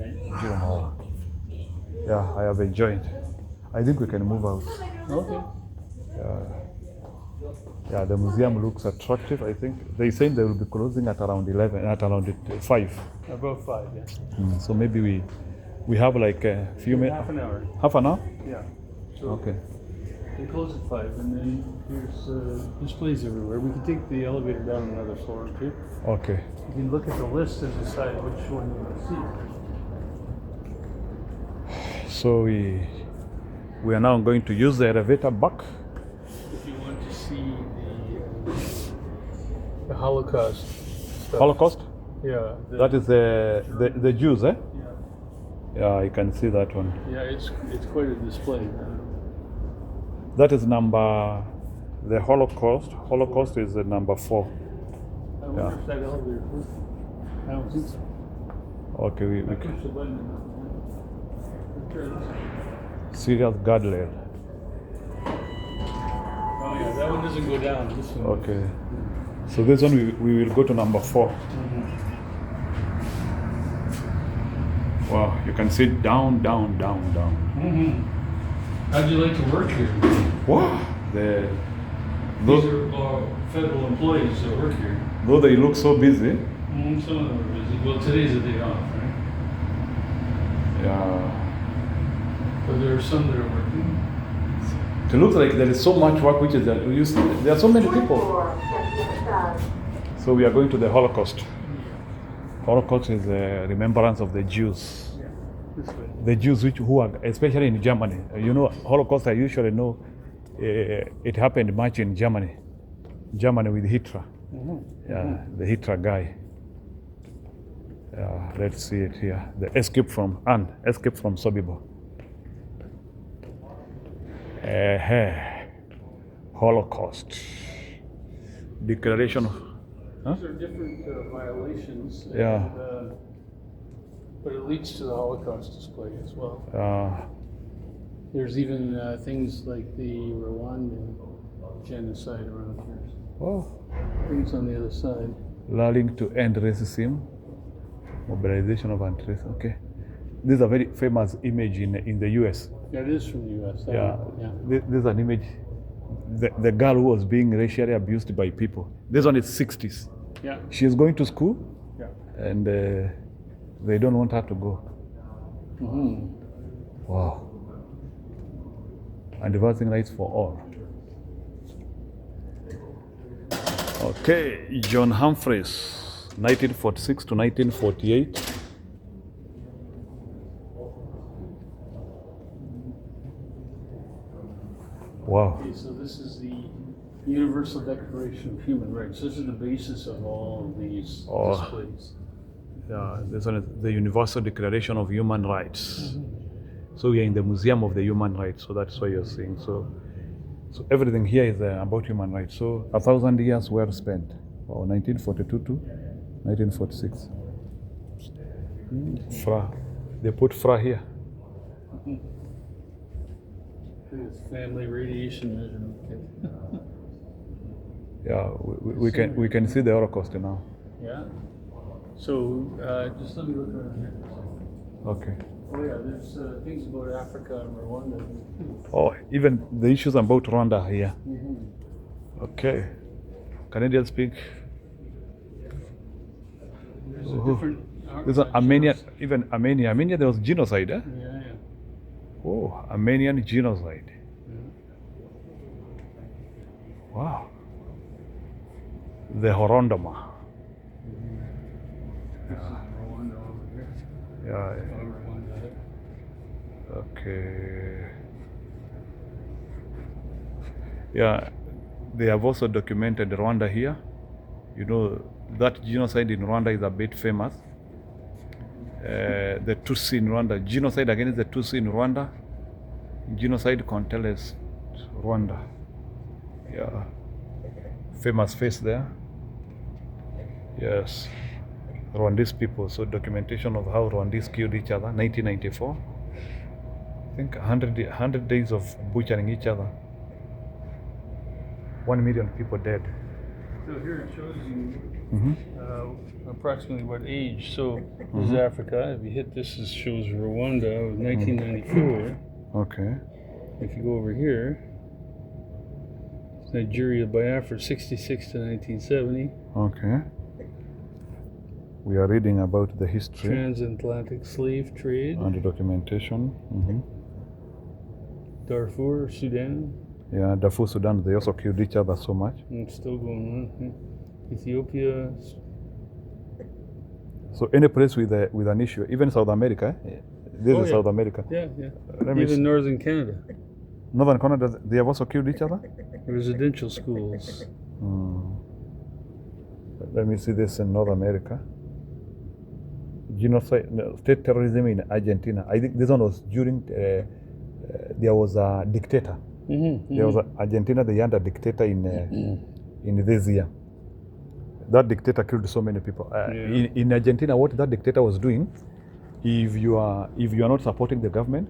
S1: Yeah, I have enjoyed. I think we can move out.
S2: Okay.
S1: Yeah, the museum looks attractive. I think they're saying they will be closing at around 11, at around 5.
S2: About 5, yeah.
S1: So maybe we have like a few minutes.
S2: Half an hour.
S1: Half an hour?
S2: Yeah. So
S1: Okay.
S2: they close at 5, and then here's displays everywhere. We can take the elevator down another floor too.
S1: Okay.
S2: You can look at the list and decide which one you want to see.
S1: So we are now going to use the elevator back.
S2: If you want to see the Holocaust stuff.
S1: Holocaust?
S2: Yeah.
S1: That is the Jews, eh? Yeah, I can see that one.
S2: Yeah, it's quite a display.
S1: That is the Holocaust. Holocaust is number 4.
S2: I wonder if that elevator works. I don't think so.
S1: Okay, we
S2: Push the button.
S1: serious guardrail.
S2: Oh yeah, that one doesn't go down. This one.
S1: Okay. So this one we will go to number 4. Wow, you can see down.
S2: How'd you like to work here?
S1: Wow.
S2: These are federal employees that work here.
S1: Though they look so busy.
S2: Some of them are busy. Well, today's a day off, right?
S1: Yeah.
S2: But there are some that are working.
S1: It looks like there is so much work which is there. There are so many people. So we are going to the Holocaust. Holocaust is a remembrance of the Jews.
S2: Yeah, this way.
S1: The Jews who are, especially in Germany. You know, Holocaust I usually know it happened much in Germany. Germany with Hitler. Yeah, the Hitler guy. Let's see it here. The escape from Sobibor. Holocaust. Declaration of...
S2: These are different violations.
S1: Yeah.
S2: But it leads to the Holocaust display as well.
S1: Uh,
S2: There's even things like the Rwandan genocide around here.
S1: Oh.
S2: Things on the other side.
S1: Learning to end racism, mobilization of anti-racism. Okay. This is a very famous image in the US.
S2: Yeah, it is from the US.
S1: Yeah.
S2: Yeah.
S1: This is an image. The girl who was being racially abused by people. This one is 60s.
S2: Yeah.
S1: She is going to school.
S2: Yeah.
S1: And they don't want her to go. Wow. And advancing rights for all. Okay, John Humphreys, 1946 to 1948. Wow.
S2: Okay, so this is the Universal Declaration of Human Rights. This is the basis of all of these displays.
S1: Yeah, this one is the Universal Declaration of Human Rights. So we are in the Museum of the Human Rights, so that's why you're seeing. So everything here is about human rights. So 1,000 years were spent, 1942 to 1946. Fra, they put Fra here.
S2: It's family radiation measurement kit.
S1: Yeah, we can see the Holocaust now.
S2: Yeah. So just let me look around here.
S1: Okay.
S2: Oh yeah, there's things about Africa and Rwanda.
S1: Oh, even the issues about Rwanda here. Okay. Canadians speak.
S2: There's a different.
S1: There's Armenia, even Armenia. Armenia, there was genocide, eh?
S2: Yeah.
S1: Oh, Armenian genocide. Wow. The Horodomor. Yeah. Okay. Yeah, they have also documented Rwanda here. You know, that genocide in Rwanda is a bit famous. The Tutsi in Rwanda, genocide against the Tutsi in Rwanda, genocide Konteles, Rwanda. Yeah, famous face there. Yes, Rwandese people. So documentation of how Rwandese killed each other, 1994. I think 100 days of butchering each other. 1 million people dead.
S2: So here it shows you
S1: Mhm.
S2: approximately what age. So this is Africa. If you hit this, it shows Rwanda of 1994.
S1: Okay.
S2: If you go over here, it's Nigeria, Biafra, 66 to 1970.
S1: Okay. We are reading about the history
S2: Transatlantic slave trade.
S1: and the documentation. Mhm.
S2: Darfur, Sudan.
S1: Yeah, Darfur, Sudan, they also killed each other so much.
S2: And it's still going on. Yeah. Ethiopia.
S1: So any place with an issue, even South America, this
S2: Oh,
S1: is
S2: yeah.
S1: South America.
S2: Yeah, yeah.
S1: Let me
S2: Even
S1: see.
S2: northern Canada.
S1: Northern Canada, they have also killed each other?
S2: Residential schools.
S1: Let me see this in North America. Genocide, no, state terrorism in Argentina. I think this one was during, there was a dictator. There was Argentina, the under dictator in this year. That dictator killed so many people. In Argentina, what that dictator was doing, if you are not supporting the government,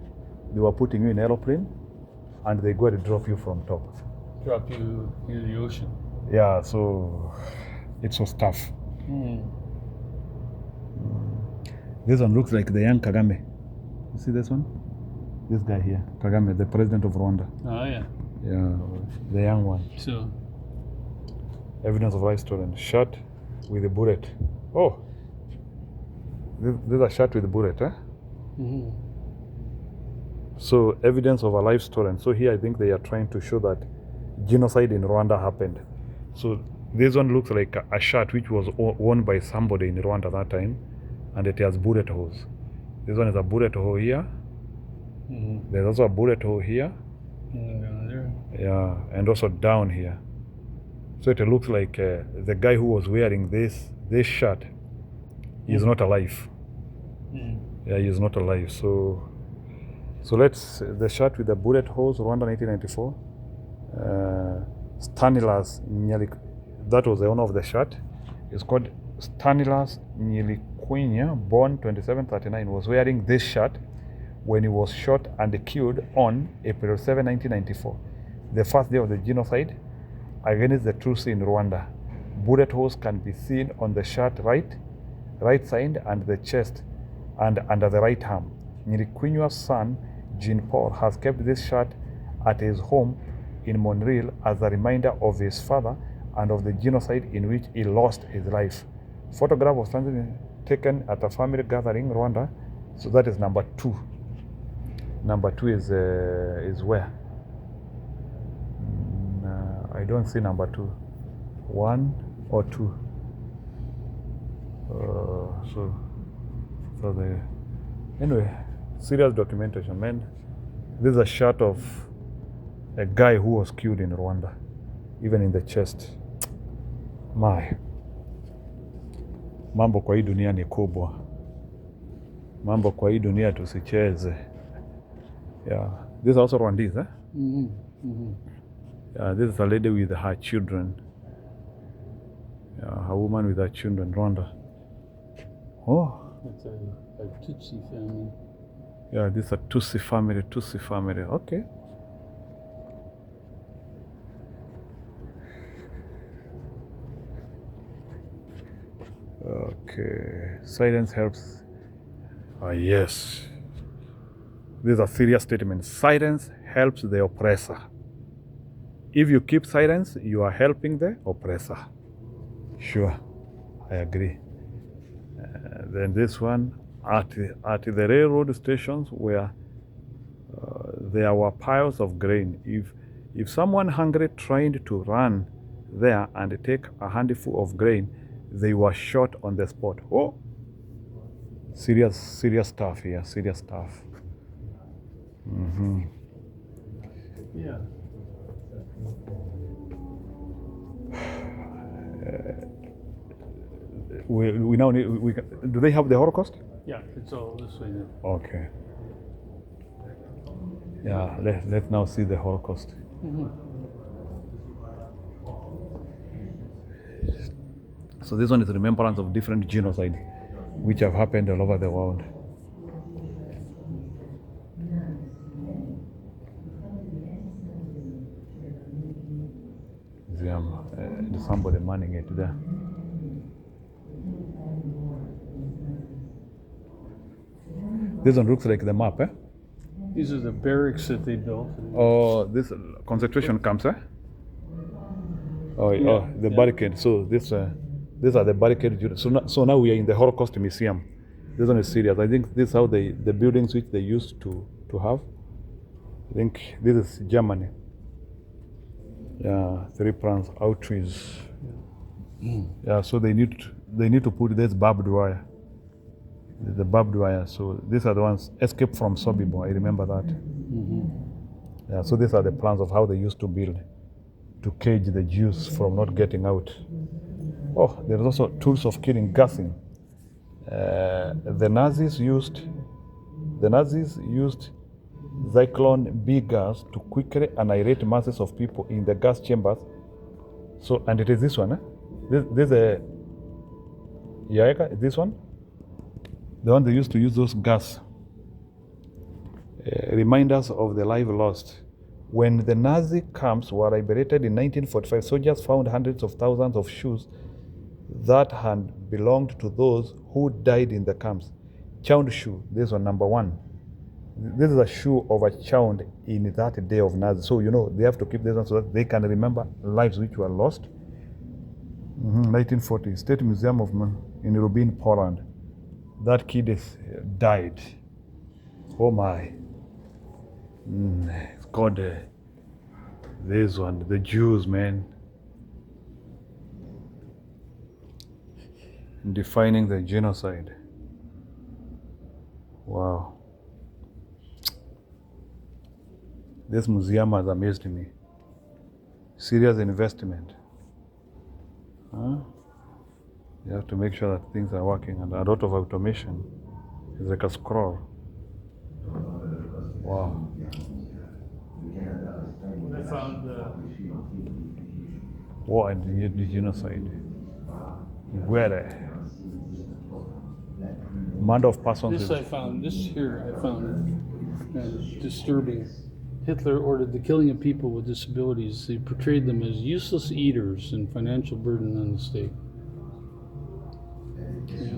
S1: they were putting you in an aeroplane, and they go and drop you from top.
S2: Drop you into the ocean.
S1: Yeah, so it was tough. This one looks like the young Kagame. You see this one? This guy here, Kagame, the president of Rwanda.
S2: Oh, yeah.
S1: Yeah, the young one.
S2: So,
S1: Evidence of life stolen. Shot with a bullet. Oh, this is a shot with a bullet, eh? So evidence of a life stolen. So here I think they are trying to show that genocide in Rwanda happened. So this one looks like a shot which was worn by somebody in Rwanda that time, and it has bullet holes. This one is a bullet hole here. There's also a bullet hole here.
S2: Down there.
S1: Yeah, and also down here. So it looks like the guy who was wearing this shirt is not alive. Yeah, he is not alive. So let's, the shirt with the bullet holes, Rwanda 1994. Stanislas Nyalik, that was the owner of the shirt. It's called Stanislas Nyilikwinya, born 2739, was wearing this shirt when he was shot and killed on April 7, 1994, the first day of the genocide against the Tutsi in Rwanda. Bullet holes can be seen on the shirt right side and the chest and under the right arm. Nyilikwinywa's son, Jean Paul, has kept this shirt at his home in Montreal as a reminder of his father and of the genocide in which he lost his life. Photograph was taken at a family gathering in Rwanda. So that is number 2. Number 2 is where? I don't see number 2. 1 or 2. So the anyway, serious documentation, man. This is a shot of a guy who was killed in Rwanda, even in the chest. Mambo kwa hii dunia ni kubwa. Mambo kwa hii dunia tusicheze. Yeah, this is also Rwandese, eh? Yeah, this is a lady with her children. Yeah, a woman with her children, Rwanda. Oh.
S2: That's a Tutsi family.
S1: Yeah, this is a Tutsi family. Okay. Okay, silence helps. Yes. This is a serious statement. Silence helps the oppressor. If you keep silence, you are helping the oppressor. Sure, I agree. Then this one, at the railroad stations where there were piles of grain. If someone hungry tried to run there and take a handful of grain, they were shot on the spot. Oh, serious stuff here. Serious stuff.
S2: Yeah.
S1: We now need. Do they have the Holocaust?
S2: Yeah, it's all this way now.
S1: Okay. Yeah, let's now see the Holocaust. So this one is a remembrance of different genocides which have happened all over the world. Ziamba. and somebody manning it there. This one looks like the map, eh?
S2: These are the barracks that they built.
S1: Oh, this concentration camps, eh? Oh,
S2: Yeah,
S1: oh, the
S2: yeah.
S1: barricade. So these are the barricade units. So now we are in the Holocaust Museum. This one is serious. I think this is how the buildings which they used to have. I think this is Germany. Yeah, 3 plants, Auschwitz. Yeah, so they need to put this barbed wire. The barbed wire. So these are the ones escape from Sobibor. I remember that. Yeah, so these are the plans of how they used to build to cage the Jews from not getting out. Oh, there is also tools of killing, gassing. The Nazis used Zyklon B gas to quickly annihilate masses of people in the gas chambers. So, and it is this one, eh? This this one, the one they used to use those gas reminders of the life lost. When the Nazi camps were liberated in 1945, soldiers found hundreds of thousands of shoes that had belonged to those who died in the camps. Chound shoe, this one, number 1. This is a shoe of a chound in that day of Nazi. So, they have to keep this one so that they can remember lives which were lost. 1940, State Museum of Man in Lubin, Poland. That kid died. Oh my. It's called this one, the Jews, man. Defining the genocide. Wow. This museum has amazed me. Serious investment. Huh? You have to make sure that things are working, and a lot of automation. It's like a scroll. Wow.
S2: I found
S1: War and the genocide. Where? Amount of persons.
S2: this here I found disturbing. Hitler ordered the killing of people with disabilities. He portrayed them as useless eaters and financial burden on the state.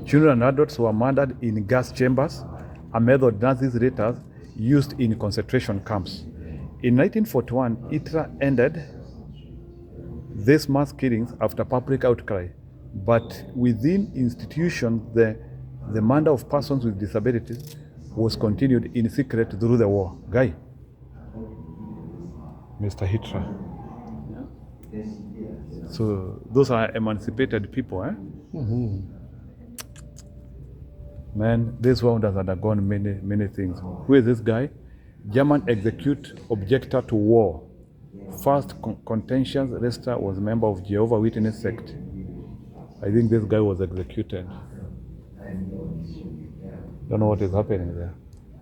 S1: Children and adults were murdered in gas chambers, a method Nazis later used in concentration camps. In 1941, Hitler ended these mass killings after public outcry, but within institutions, the murder of persons with disabilities was continued in secret through the war. Guy, Mr. Hitler. So those are emancipated people, eh? Man, this world has undergone many things. Who is this guy? German execute objector to war. First contentious Lester was a member of Jehovah's Witness sect. I think this guy was executed. Don't know what is happening there.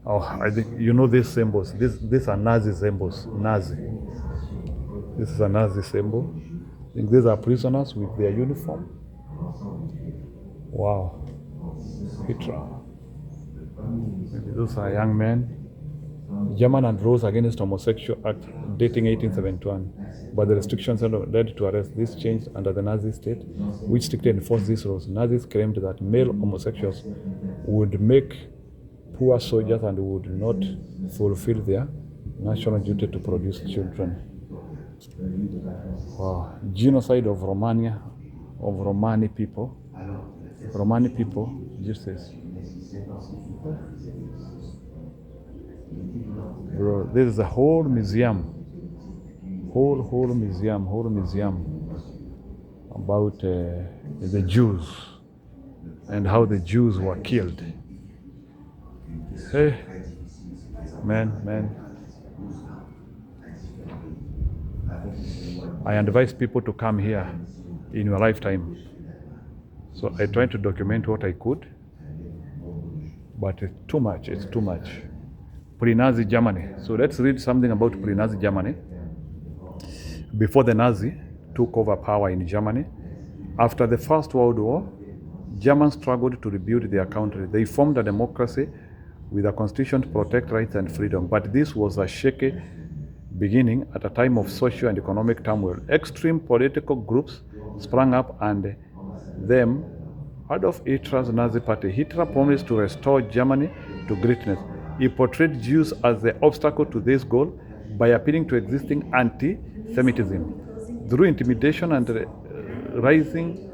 S1: Oh, I think these symbols. These are Nazi symbols. Nazi. This is a Nazi symbol. I think these are prisoners with their uniform. Wow. Hitler. Maybe those are young men. German and rose against homosexual act dating 1871, but the restrictions led to arrest. This changed under the Nazi state, which strictly enforced these laws. Nazis claimed that male homosexuals would make poor soldiers and would not fulfill their national duty to produce children. Wow. Genocide of Romania, of Romani people. Romani people, justice. Bro, this is a whole museum. Whole museum about the Jews and how the Jews were killed. Hey, man. I advise people to come here in your lifetime. So I tried to document what I could, but it's too much. Pre-Nazi Germany. So let's read something about pre-Nazi Germany. Before the Nazi took over power in Germany, after the First World War, Germans struggled to rebuild their country. They formed a democracy with a constitution to protect rights and freedom, but this was a shaky beginning at a time of social and economic turmoil. Extreme political groups sprang up, and them Adolf Hitler's Nazi Party. Hitler promised to restore Germany to greatness. He portrayed Jews as the obstacle to this goal by appealing to existing anti-Semitism. Through intimidation and rising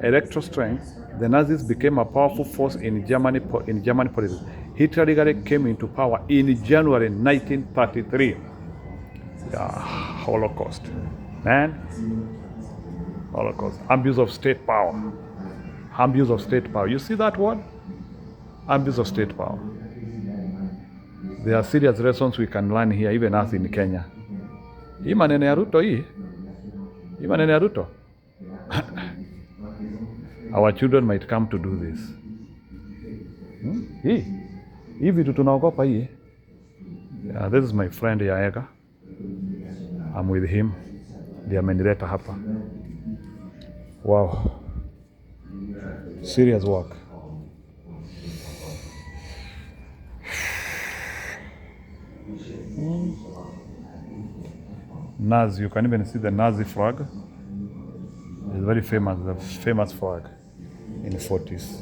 S1: electoral strength, the Nazis became a powerful force in German politics. Hitler legally came into power in January 1933. Holocaust. Man, Holocaust. Abuse of state power. Abuse of state power. You see that word? Abuse of state power. There are serious lessons we can learn here, even us in Kenya. Hii maneno ya Ruto hii maneno ya Ruto. Our children might come to do this. Hii vitu tunaogopa hii. Yeah, this is my friend Yaega. I'm with him. Ndiye amenileta hapa. Wow. Serious work. Nazi, you can even see the Nazi flag. It's very famous, the famous flag in the 40s.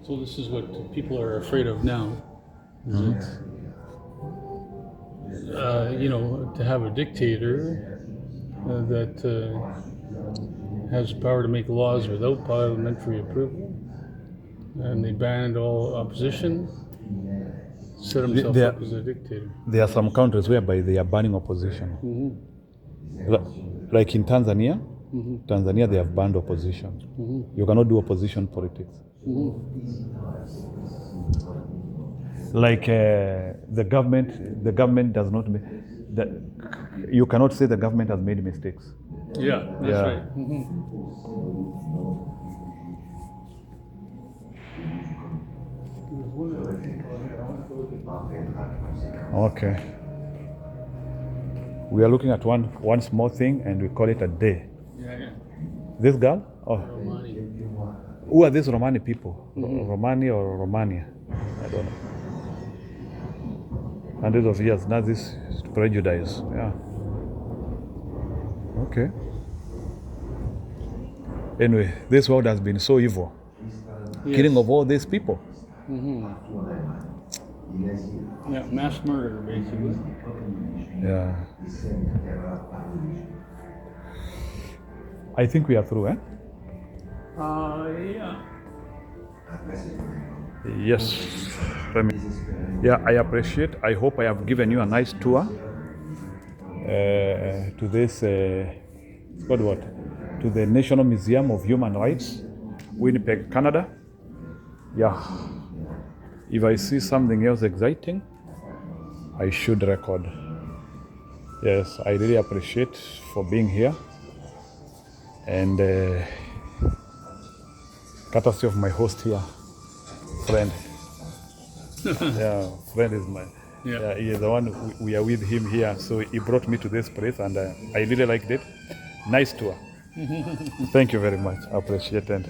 S2: So this is what people are afraid of now. Is that, to have a dictator that has power to make laws without parliamentary approval, and they banned all opposition, set himself up as a dictator.
S1: There are some countries whereby they are banning opposition. Like in Tanzania, Tanzania they have banned opposition. You cannot do opposition politics. Like the government does not make that. You cannot say the government has made mistakes.
S2: Yeah, that's right.
S1: Okay. We are looking at one small thing and we call it a day.
S2: Yeah.
S1: This girl? Oh.
S2: Romani.
S1: Who are these Romani people? Romani or Romania? I don't know. Hundreds of years, Nazis prejudice. Yeah. Okay. Anyway, this world has been so evil. Yes. Killing of all these people.
S2: Yeah, mass murder, basically.
S1: Yeah. I think we are through, eh?
S2: Yeah.
S1: Yes. I appreciate. I hope I have given you a nice tour to this, it's called what? To the National Museum of Human Rights, Winnipeg, Canada. Yeah. If I see something else exciting, I should record. Yes, I really appreciate for being here. And courtesy of my host here, friend. Yeah, friend is my. Yeah, he is the one. We are with him here, so he brought me to this place, and I really liked it. Nice tour. Thank you very much. I appreciate it.